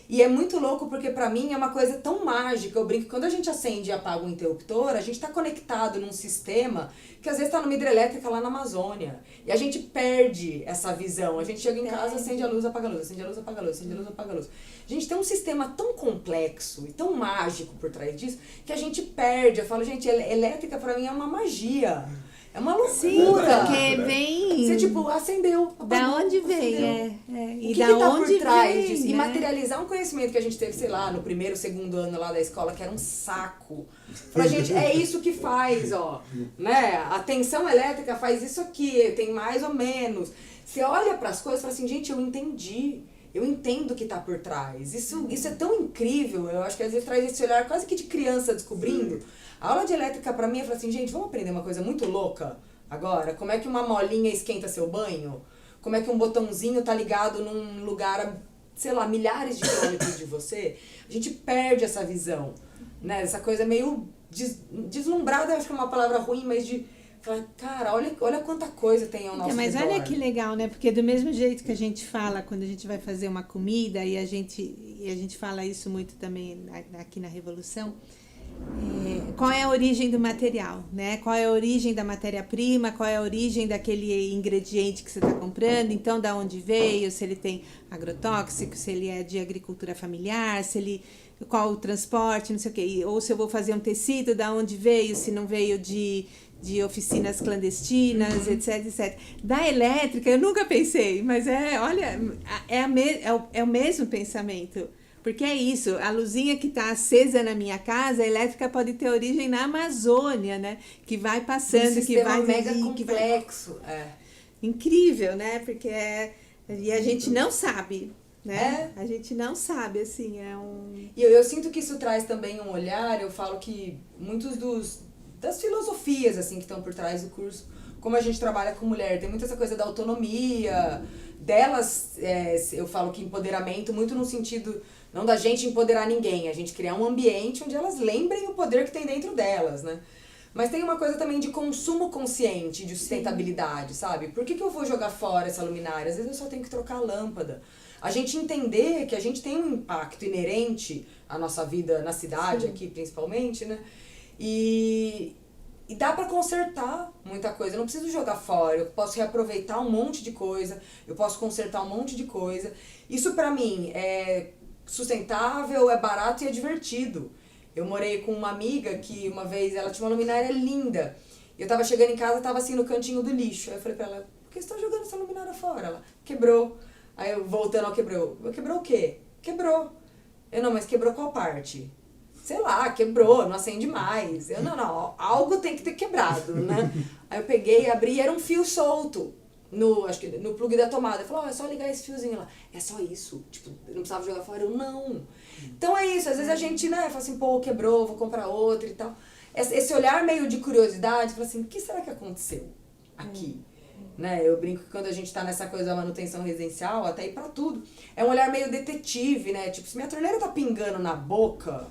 E é muito louco porque pra mim é uma coisa tão mágica. Eu brinco que quando a gente acende e apaga um interruptor, a gente tá conectado num sistema que às vezes tá numa hidrelétrica lá na Amazônia. E a gente perde essa visão. A gente chega em casa, acende a luz, apaga a luz, acende a luz, apaga a luz, acende a luz, apaga a luz. A gente tem um sistema tão complexo e tão mágico por trás disso que a gente perde. Eu falo, gente, elétrica pra mim é uma magia. É uma loucura. Porque vem... Você, tipo, acendeu. Apagou, Da onde vem, acendeu. E O que da que tá onde por trás vem, disso? né? E materializar um conhecimento que a gente teve, sei lá, no primeiro, segundo ano lá da escola, que era um saco. Pra gente, é isso que faz, ó. Né? A tensão elétrica faz isso aqui, tem mais ou menos. Você olha pras coisas e fala assim, gente, eu entendi. Eu entendo o que tá por trás. Isso é tão incrível. Eu acho que às vezes traz esse olhar quase que de criança descobrindo. A aula de elétrica pra mim é falar assim, gente, vamos aprender uma coisa muito louca agora? Como é que uma molinha esquenta seu banho? Como é que um botãozinho tá ligado num lugar a, sei lá, milhares de quilômetros de você? A gente perde essa visão, né? Essa coisa meio deslumbrada, acho que é uma palavra ruim, mas de falar, cara, olha quanta coisa tem ao nosso Mas redor. olha que legal, né? Porque do mesmo jeito que a gente fala quando a gente vai fazer uma comida, e a gente fala isso muito também aqui na Revolução, qual é a origem do material, né? Qual é a origem da matéria-prima, qual é a origem daquele ingrediente que você está comprando, então da onde veio, se ele tem agrotóxico, se ele é de agricultura familiar, se ele, qual o transporte, não sei o quê, ou se eu vou fazer um tecido, da onde veio, se não veio de oficinas clandestinas, etc, etc. Da elétrica, eu nunca pensei, mas é o mesmo pensamento. Porque é isso, a luzinha que está acesa na minha casa, a elétrica pode ter origem na Amazônia, né? Que vai passando, que vai... mega complexo. Incrível, né? Porque e a gente não sabe, né? É. A gente não sabe, assim, E eu sinto que isso traz também um olhar, eu falo que muitos das filosofias, assim, que estão por trás do curso, como a gente trabalha com mulher, tem muita essa coisa da autonomia, delas, eu falo que empoderamento, muito no sentido... Não da gente empoderar ninguém, a gente criar um ambiente onde elas lembrem o poder que tem dentro delas, né? Mas tem uma coisa também de consumo consciente, de sustentabilidade, sabe? Por que eu vou jogar fora essa luminária? Às vezes eu só tenho que trocar a lâmpada. A gente entender que a gente tem um impacto inerente à nossa vida na cidade, aqui principalmente, né? E dá pra consertar muita coisa. Eu não preciso jogar fora, eu posso reaproveitar um monte de coisa, eu posso consertar um monte de coisa. Isso pra mim é sustentável, é barato e é divertido. Eu morei com uma amiga que uma vez ela tinha uma luminária linda. Eu tava chegando em casa, tava assim no cantinho do lixo. Aí eu falei pra ela, por que você tá jogando essa luminária fora? Ela, quebrou. Aí eu voltando ao quebrou. Quebrou o quê? Quebrou. Eu, não, mas quebrou qual parte? Sei lá, quebrou, não acende mais. Eu, não, algo tem que ter quebrado, né? Aí eu peguei, abri, era um fio solto. Acho que no plug da tomada. Eu falei, é só ligar esse fiozinho lá. É só isso? Tipo, eu não precisava jogar fora? Eu, não. Então é isso, às vezes a gente, né, fala assim, pô, quebrou, vou comprar outra e tal. Esse olhar meio de curiosidade, fala assim, o que será que aconteceu aqui? Né? Eu brinco que quando a gente tá nessa coisa da manutenção residencial, até ir pra tudo, é um olhar meio detetive, né? Tipo, se minha torneira tá pingando na boca,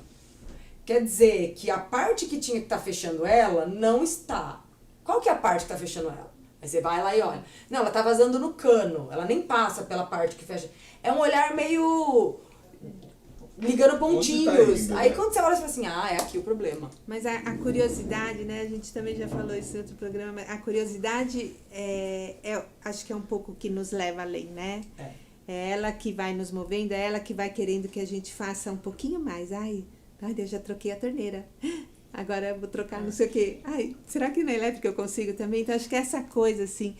quer dizer que a parte que tinha que tá fechando ela, não está. Qual que é a parte que tá fechando ela? Aí você vai lá e olha. Não, ela tá vazando no cano. Ela nem passa pela parte que fecha. É um olhar meio ligando pontinhos. Tá indo, aí né? quando você olha, você fala assim, é aqui o problema. Mas a curiosidade, né? A gente também já falou isso em outro programa. A curiosidade acho que é um pouco que nos leva além, né? É ela que vai nos movendo, é ela que vai querendo que a gente faça um pouquinho mais. Ai, eu já troquei a torneira. Agora eu vou trocar não sei o quê. Ai, será que na elétrica eu consigo também? Então acho que é essa coisa, assim.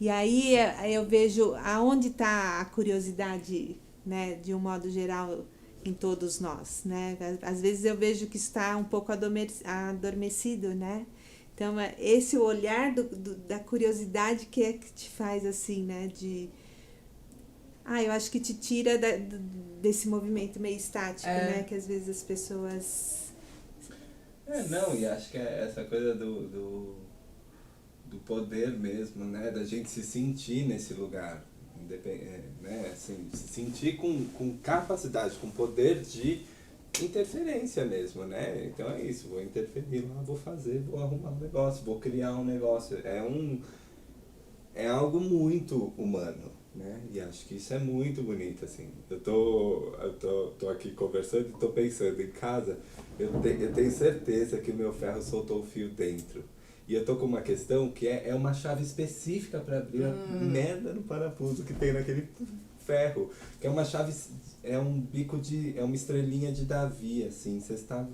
E aí eu vejo aonde está a curiosidade, né? De um modo geral, em todos nós, né? Às vezes eu vejo que está um pouco adormecido, né? Então, esse olhar da curiosidade que te faz assim, né? Eu acho que te tira desse movimento meio estático, né? Que às vezes as pessoas... Não, e acho que é essa coisa do poder mesmo, né? Da gente se sentir nesse lugar. Né? Assim, se sentir com capacidade, com poder de interferência mesmo, né? Então é isso, vou interferir lá, vou arrumar um negócio, vou criar um negócio. É algo muito humano, né? E acho que isso é muito bonito, assim. Eu tô aqui conversando e tô pensando em casa, eu tenho certeza que o meu ferro soltou o fio dentro. E eu tô com uma questão que é uma chave específica para abrir a merda no parafuso que tem naquele ferro. Que é uma chave, é um bico é uma estrelinha de Davi, assim. Você está...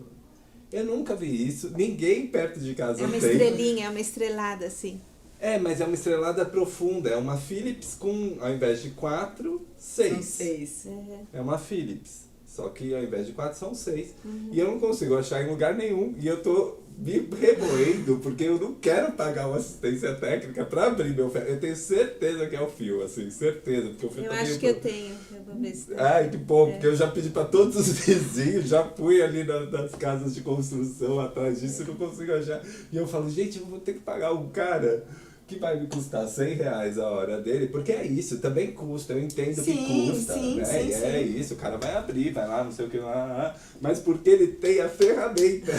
Eu nunca vi isso, ninguém perto de casa É uma tem. estrelinha, é uma estrelada, assim. É, mas é uma estrelada profunda, é uma Philips com, ao invés de 4, 6. São 6. É uma Philips, só que ao invés de 4 são 6. E eu não consigo achar em lugar nenhum, e eu tô me remoendo, porque eu não quero pagar uma assistência técnica pra abrir meu ferro. Eu tenho certeza que é o fio, assim, certeza. Porque o fio Eu acho que eu tenho, eu vou ver se tem. Ai, que bom, porque eu já pedi pra todos os vizinhos, já fui ali nas casas de construção atrás disso e não consigo achar. E eu falo, gente, eu vou ter que pagar um cara que vai me custar R$100 a hora dele, porque é isso, também custa, eu entendo que custa, né? Sim, É isso, o cara vai abrir, vai lá, não sei o que lá, mas porque ele tem a ferramenta,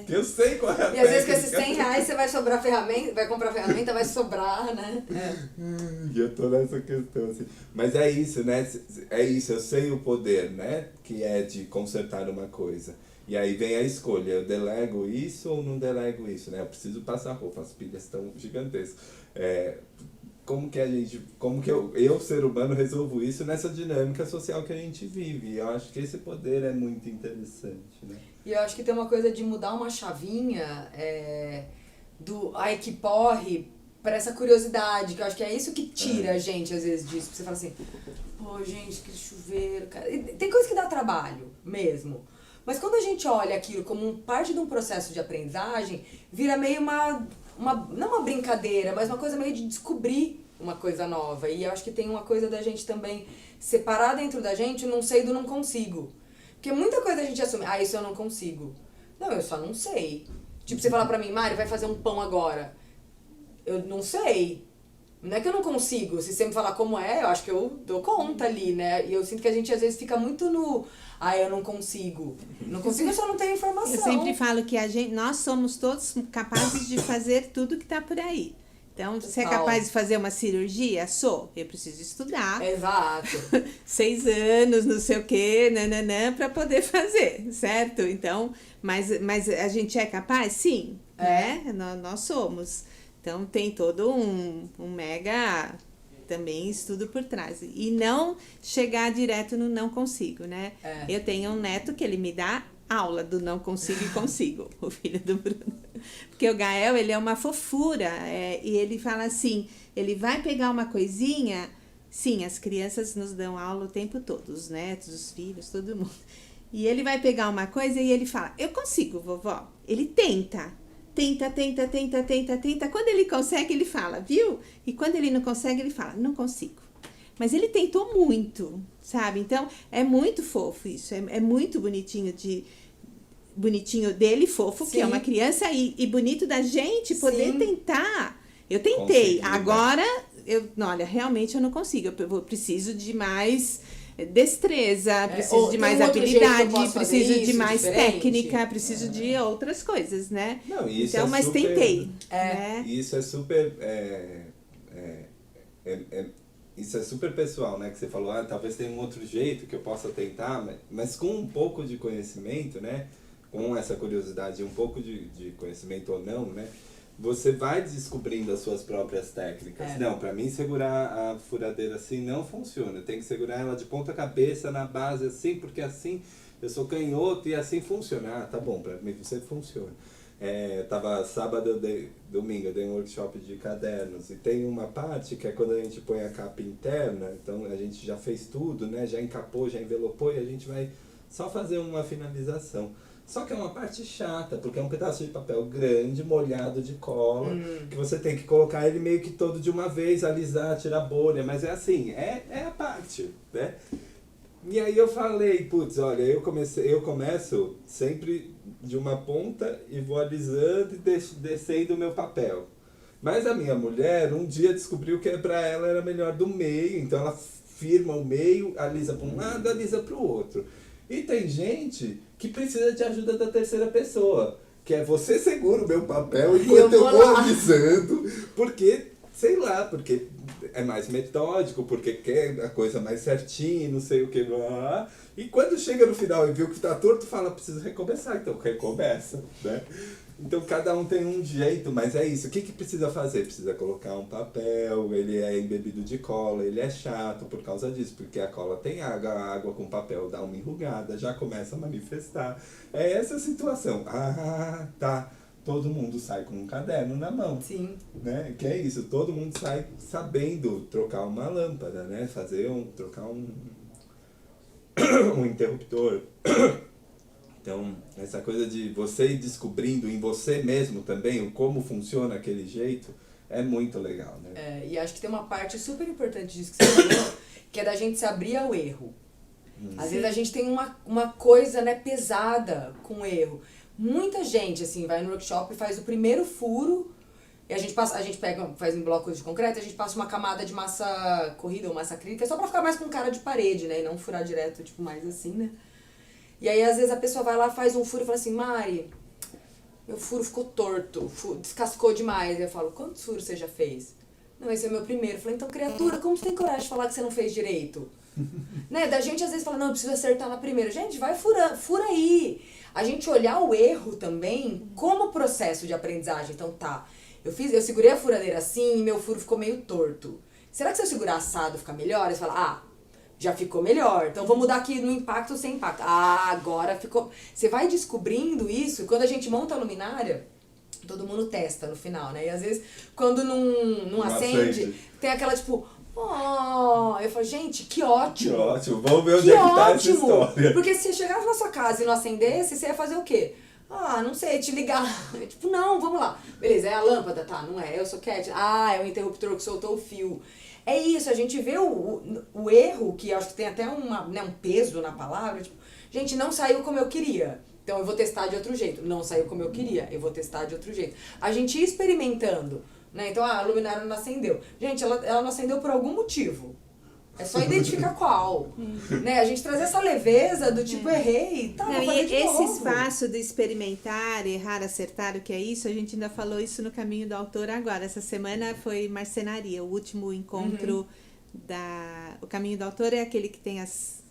que eu sei qual é a E às vezes com técnica. esses R$100 você vai sobrar ferramenta, vai comprar ferramenta, vai sobrar, né? E eu tô nessa questão, assim. Mas é isso, né? É isso, eu sei o poder, né? Que é de consertar uma coisa. E aí vem a escolha, eu delego isso ou não delego isso, né? Eu preciso passar roupa, as pilhas estão gigantescas. Como que eu, ser humano, resolvo isso nessa dinâmica social que a gente vive? E eu acho que esse poder é muito interessante, né? E eu acho que tem uma coisa de mudar uma chavinha do ai que porre pra essa curiosidade, que eu acho que é isso que tira a gente às vezes disso. Você fala assim, pô, gente, que chuveiro, cara. E tem coisa que dá trabalho mesmo. Mas quando a gente olha aquilo como parte de um processo de aprendizagem, vira meio não uma brincadeira, mas uma coisa meio de descobrir uma coisa nova. E eu acho que tem uma coisa da gente também separar dentro da gente o não sei do não consigo. Porque muita coisa a gente assume, isso eu não consigo. Não, eu só não sei. Tipo, você falar pra mim, Mari, vai fazer um pão agora. Eu não sei. Não é que eu não consigo. Se você me falar como eu acho que eu dou conta ali, né? E eu sinto que a gente às vezes fica muito no... eu não consigo. Não consigo, eu só não tenho informação. Eu sempre falo que nós somos todos capazes de fazer tudo que tá por aí. Então, você é capaz de fazer uma cirurgia? Sou. Eu preciso estudar. Exato. 6 anos, não sei o quê, nananã, pra poder fazer, certo? Então, mas a gente é capaz? Sim, né? Nós somos. Então, tem todo um mega também estudo por trás. E não chegar direto no não consigo, né? Eu tenho um neto que ele me dá aula do não consigo e consigo, o filho do Bruno. Porque o Gael, ele é uma fofura, e ele fala assim, ele vai pegar uma coisinha, sim, as crianças nos dão aula o tempo todo, os netos, os filhos, todo mundo. E ele vai pegar uma coisa e ele fala, eu consigo, vovó. Ele tenta. Quando ele consegue, ele fala, viu? E quando ele não consegue, ele fala, não consigo. Mas ele tentou muito, sabe? Então, é muito fofo isso. É muito bonitinho dele, fofo, que é uma criança, e bonito da gente poder tentar. Eu tentei. Consegui, agora, olha, realmente eu não consigo. Eu preciso de mais destreza, preciso de mais habilidade, preciso de mais técnica, preciso de outras coisas, né? Não, isso então, mas super, tentei. Né? Isso é super... isso é super pessoal, né? Que você falou, talvez tenha um outro jeito que eu possa tentar, mas com um pouco de conhecimento, né? Com essa curiosidade, um pouco de conhecimento ou não, né? Você vai descobrindo as suas próprias técnicas. Não, pra mim segurar a furadeira assim não funciona. Eu tenho que segurar ela de ponta cabeça na base assim, porque assim eu sou canhoto e assim funciona. Tá bom, pra mim você funciona. Tava sábado, domingo, eu dei um workshop de cadernos e tem uma parte que é quando a gente põe a capa interna, então a gente já fez tudo, né? Já encapou, já envelopou e a gente vai só fazer uma finalização. Só que é uma parte chata, porque é um pedaço de papel grande, molhado de cola, que você tem que colocar ele meio que todo de uma vez, alisar, tirar bolha, mas é assim, é a parte, né? E aí eu falei, putz, olha, eu começo sempre de uma ponta e vou alisando e descendo o meu papel. Mas a minha mulher um dia descobriu que pra ela era melhor do meio, então ela firma o meio, alisa para um lado, alisa para o outro. E tem gente que precisa de ajuda da terceira pessoa, que é você segura o meu papel enquanto eu vou alisando, porque, sei lá, porque é mais metódico, porque quer a coisa mais certinha, não sei o que, blá, blá, blá. E quando chega no final e viu que tá torto, fala, preciso recomeçar, então recomeça, né? Então cada um tem um jeito, mas é isso. O que precisa fazer? Precisa colocar um papel, ele é embebido de cola, ele é chato por causa disso, porque a cola tem água, a água com papel dá uma enrugada, já começa a manifestar. É essa a situação. Ah, tá. Todo mundo sai com um caderno na mão. Sim. Né? Que é isso, todo mundo sai sabendo trocar uma lâmpada, né? Trocar um interruptor. Então, essa coisa de você ir descobrindo em você mesmo também como funciona aquele jeito é muito legal, né? E acho que tem uma parte super importante disso que você falou, que é da gente se abrir ao erro. Às vezes a gente tem uma coisa, né, pesada com o erro. Muita gente, assim, vai no workshop e faz o primeiro furo, e a gente faz em blocos de concreto, a gente passa uma camada de massa corrida ou massa acrílica, só pra ficar mais com cara de parede, né, e não furar direto, tipo, mais assim, né. E aí, às vezes, a pessoa vai lá, faz um furo e fala assim, Mari, meu furo ficou torto, descascou demais. E eu falo, quantos furos você já fez? Não, esse é o meu primeiro. Eu falei, então, criatura, como tu tem coragem de falar que você não fez direito? Né? Da gente, às vezes, fala, não, eu preciso acertar na primeira. Gente, vai furando, fura aí. A gente olhar o erro também como processo de aprendizagem. Então, tá, eu segurei a furadeira assim e meu furo ficou meio torto. Será que se eu segurar assado fica melhor? Aí você fala, já ficou melhor. Então, vou mudar aqui no impacto sem impacto. Agora ficou... Você vai descobrindo isso, e quando a gente monta a luminária, todo mundo testa no final, né? E às vezes, quando não acende, tem aquela, tipo... eu falo, gente, que ótimo. Que ótimo, vamos ver onde é que tá essa história. Porque se você chegasse na sua casa e não acendesse, você ia fazer o quê? Não sei, te ligar. Tipo, não, vamos lá. Beleza, é a lâmpada? Tá, não é. Eu sou Cat. É o interruptor que soltou o fio. É isso, a gente vê o erro, que acho que tem até um peso na palavra, tipo, gente, não saiu como eu queria, então eu vou testar de outro jeito. Não saiu como eu queria, eu vou testar de outro jeito. A gente ia experimentando, né? Então, a luminária não acendeu. Gente, ela não acendeu por algum motivo. É só identificar qual, né? A gente trazer essa leveza do tipo, errei, tá, vou fazer de novo. Esse espaço do experimentar, errar, acertar, o que é isso, a gente ainda falou isso no Caminho do Autor agora. Essa semana foi marcenaria, o último encontro O Caminho do Autor é aquele que tem as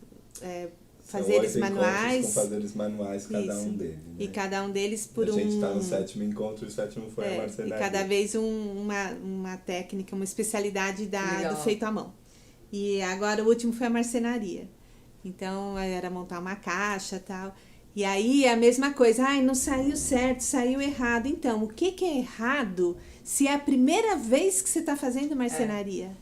fazeres manuais. Com fazeres manuais, cada um deles. Né? E cada um deles por A gente tá no 7º encontro, o 7º foi a marcenaria. E cada vez uma técnica, uma especialidade do feito à mão. E agora o último foi a marcenaria. Então era montar uma caixa e tal. E aí a mesma coisa, não saiu certo, saiu errado. Então, o que é errado se é a primeira vez que você está fazendo marcenaria?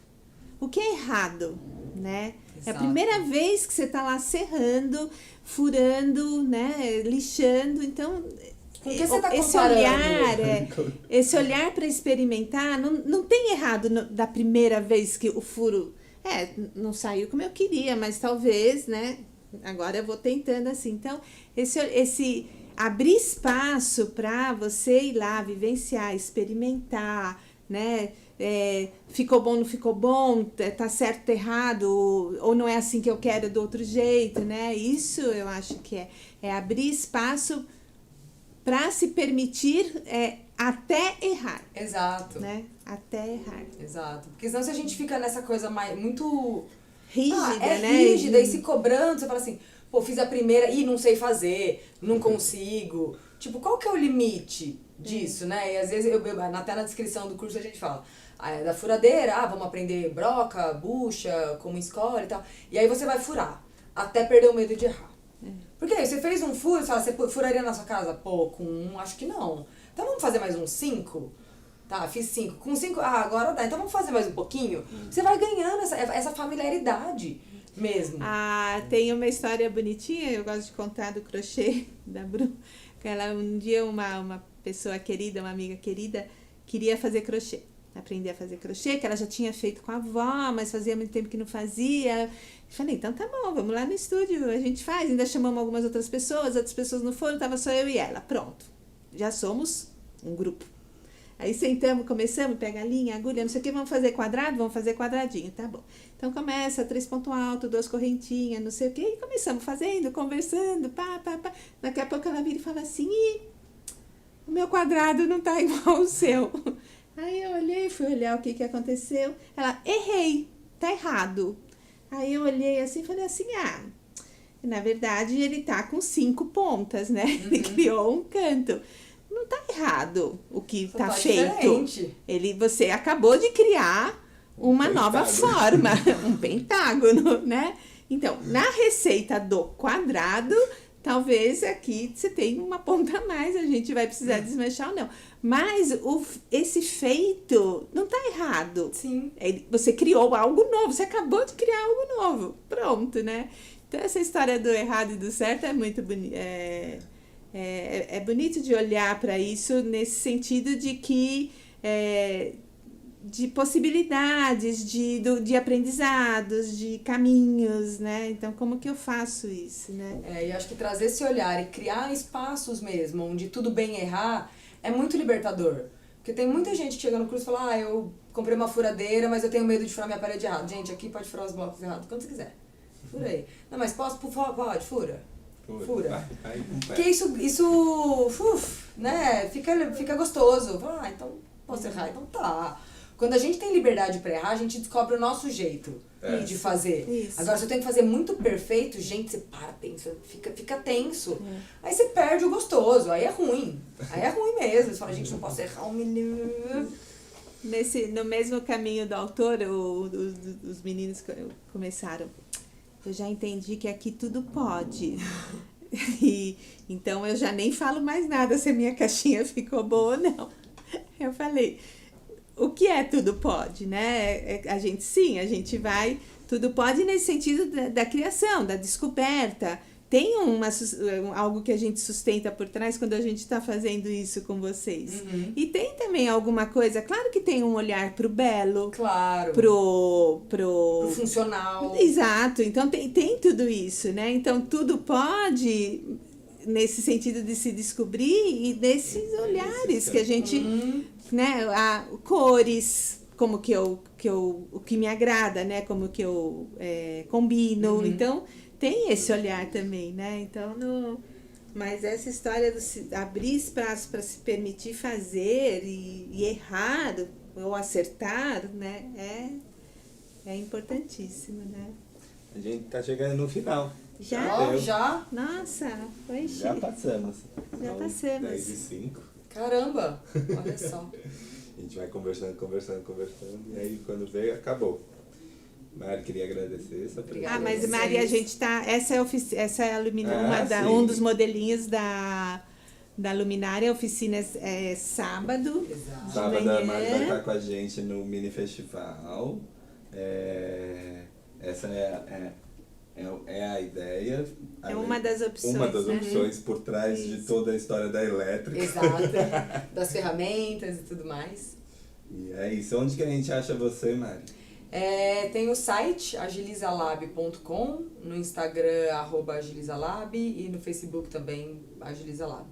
O que é errado, né? Exato. É a primeira vez que você está lá serrando, furando, né? Lixando. Então, com que você tá esse olhar para experimentar, não tem errado da primeira vez que o furo... não saiu como eu queria, mas talvez, né? Agora eu vou tentando assim. Então, esse abrir espaço para você ir lá, vivenciar, experimentar, né? Ficou bom, não ficou bom, tá certo, tá errado, ou não é assim que eu quero, do outro jeito, né? Isso eu acho que é abrir espaço para se permitir até errar. Exato. Né? Até errar. Exato. Porque senão se a gente fica nessa coisa muito... rígida, né? Rígida, e se cobrando, você fala assim, fiz a primeira e não sei fazer, não consigo. Tipo, qual que é o limite disso, né? E às vezes, até na descrição do curso a gente fala, da furadeira, vamos aprender broca, bucha, como escolhe e tal. E aí você vai furar, até perder o medo de errar. Porque aí você fez um furo, você furaria na sua casa? Com 1, acho que não. Então vamos fazer mais uns 5? Tá, fiz 5. Com 5, agora dá. Então vamos fazer mais um pouquinho? Você vai ganhando essa familiaridade mesmo. Tem uma história bonitinha, eu gosto de contar do crochê da Bru. Um dia uma pessoa querida, uma amiga querida, queria fazer crochê. Aprender a fazer crochê, que ela já tinha feito com a avó, mas fazia muito tempo que não fazia. Eu falei, então tá bom, vamos lá no estúdio, a gente faz. Ainda chamamos algumas outras pessoas não foram, tava só eu e ela. Pronto, já somos um grupo. Aí sentamos, começamos, pega a linha, agulha, não sei o que, vamos fazer quadrado? Vamos fazer quadradinho, tá bom. Então começa, 3 pontos altos, 2 correntinhas, não sei o que, e começamos fazendo, conversando, pá. Daqui a pouco ela vira e fala assim, o meu quadrado não tá igual ao seu. Aí eu olhei, fui olhar o que aconteceu. Ela, errei, tá errado. Aí eu olhei assim e falei assim, na verdade ele tá com 5 pontas, né? Ele criou um canto. Não tá errado o que Só tá tá feito. diferente. Você acabou de criar uma nova forma, um pentágono, né? Então, na receita do quadrado, talvez aqui você tenha uma ponta a mais, a gente vai precisar desmanchar ou não. Mas esse feito não tá errado. Sim. Você criou algo novo, você acabou de criar algo novo. Pronto, né? Então, essa história do errado e do certo é muito bonita. É bonito de olhar para isso nesse sentido de que de possibilidades, de aprendizados, de caminhos, né? Então, como que eu faço isso, né? E acho que trazer esse olhar e criar espaços mesmo, onde tudo bem errar, é muito libertador. Porque tem muita gente que chega no curso e fala, eu comprei uma furadeira, mas eu tenho medo de furar minha parede errado. Gente, aqui pode furar os blocos errados quando você quiser. Fura aí. Não, mas posso? Pode, fura. Fura. Porque isso né, fica gostoso. Então posso errar, então tá. Quando a gente tem liberdade pra errar, a gente descobre o nosso jeito de fazer. Isso. Agora, se eu tenho que fazer muito perfeito, gente, você pensa, fica tenso. Aí você perde o gostoso, aí é ruim. Aí é ruim mesmo. Você fala, gente, não posso errar 1 milhão. No mesmo caminho do autor, os meninos começaram. Eu já entendi que aqui tudo pode. Então eu já nem falo mais nada se a minha caixinha ficou boa ou não. Eu falei, o que é tudo pode, né? A gente vai, tudo pode nesse sentido da criação, da descoberta. Tem algo que a gente sustenta por trás quando a gente está fazendo isso com vocês. E tem também alguma coisa, claro que tem um olhar pro belo. Claro. Pro funcional. Exato, então tem tudo isso, né? Então tudo pode, nesse sentido de se descobrir e desses olhares que a gente, né? Cores, como o que me agrada, né? Como que eu combino, então... Tem esse olhar também, né? Então, mas essa história de abrir espaço para se permitir fazer e errar ou acertar, né? É importantíssimo, né? A gente tá chegando no final. Já? Nossa, foi chique. Já passamos. Já passamos. 10h05. Caramba, olha só. A gente vai conversando, e aí quando veio, acabou. Mari, queria agradecer essa presença. Mas Mari, a gente tá... Essa é a luminária, um dos modelinhos da luminária. A oficina é sábado. Exato. Sábado a Mari vai estar com a gente no mini festival. Essa é a ideia. É uma das opções. Uma das opções por trás de toda a história da elétrica. Exato. Das ferramentas e tudo mais. E é isso. Onde que a gente acha você, Mari? Tem o site agilizalab.com, no Instagram @agilizalab e no Facebook também agilizalab.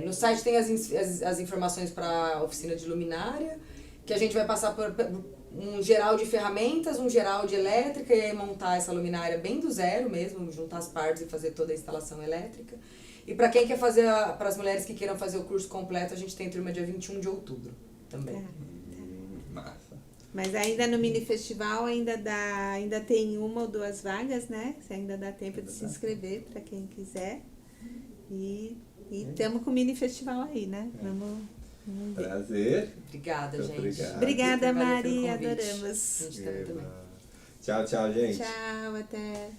No site tem as informações para a oficina de luminária, que a gente vai passar por um geral de ferramentas, um geral de elétrica e aí montar essa luminária bem do zero mesmo, juntar as partes e fazer toda a instalação elétrica. E para quem quer fazer, para as mulheres que queiram fazer o curso completo, a gente tem turma dia 21 de outubro também. Massa. Mas ainda no mini festival ainda tem 1 ou 2 vagas, né? Ainda dá tempo de se inscrever para quem quiser. E estamos com o mini festival aí, né? Vamos ver. Prazer. Obrigada, gente. Obrigada, Valeu Mari. pelo convite. Adoramos. A gente também. Tchau, gente. Tchau, até.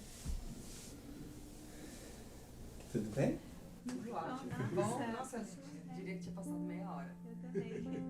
Tudo bem? Muito ótimo. Bom, nossa, diria que tinha passado meia hora. Eu também.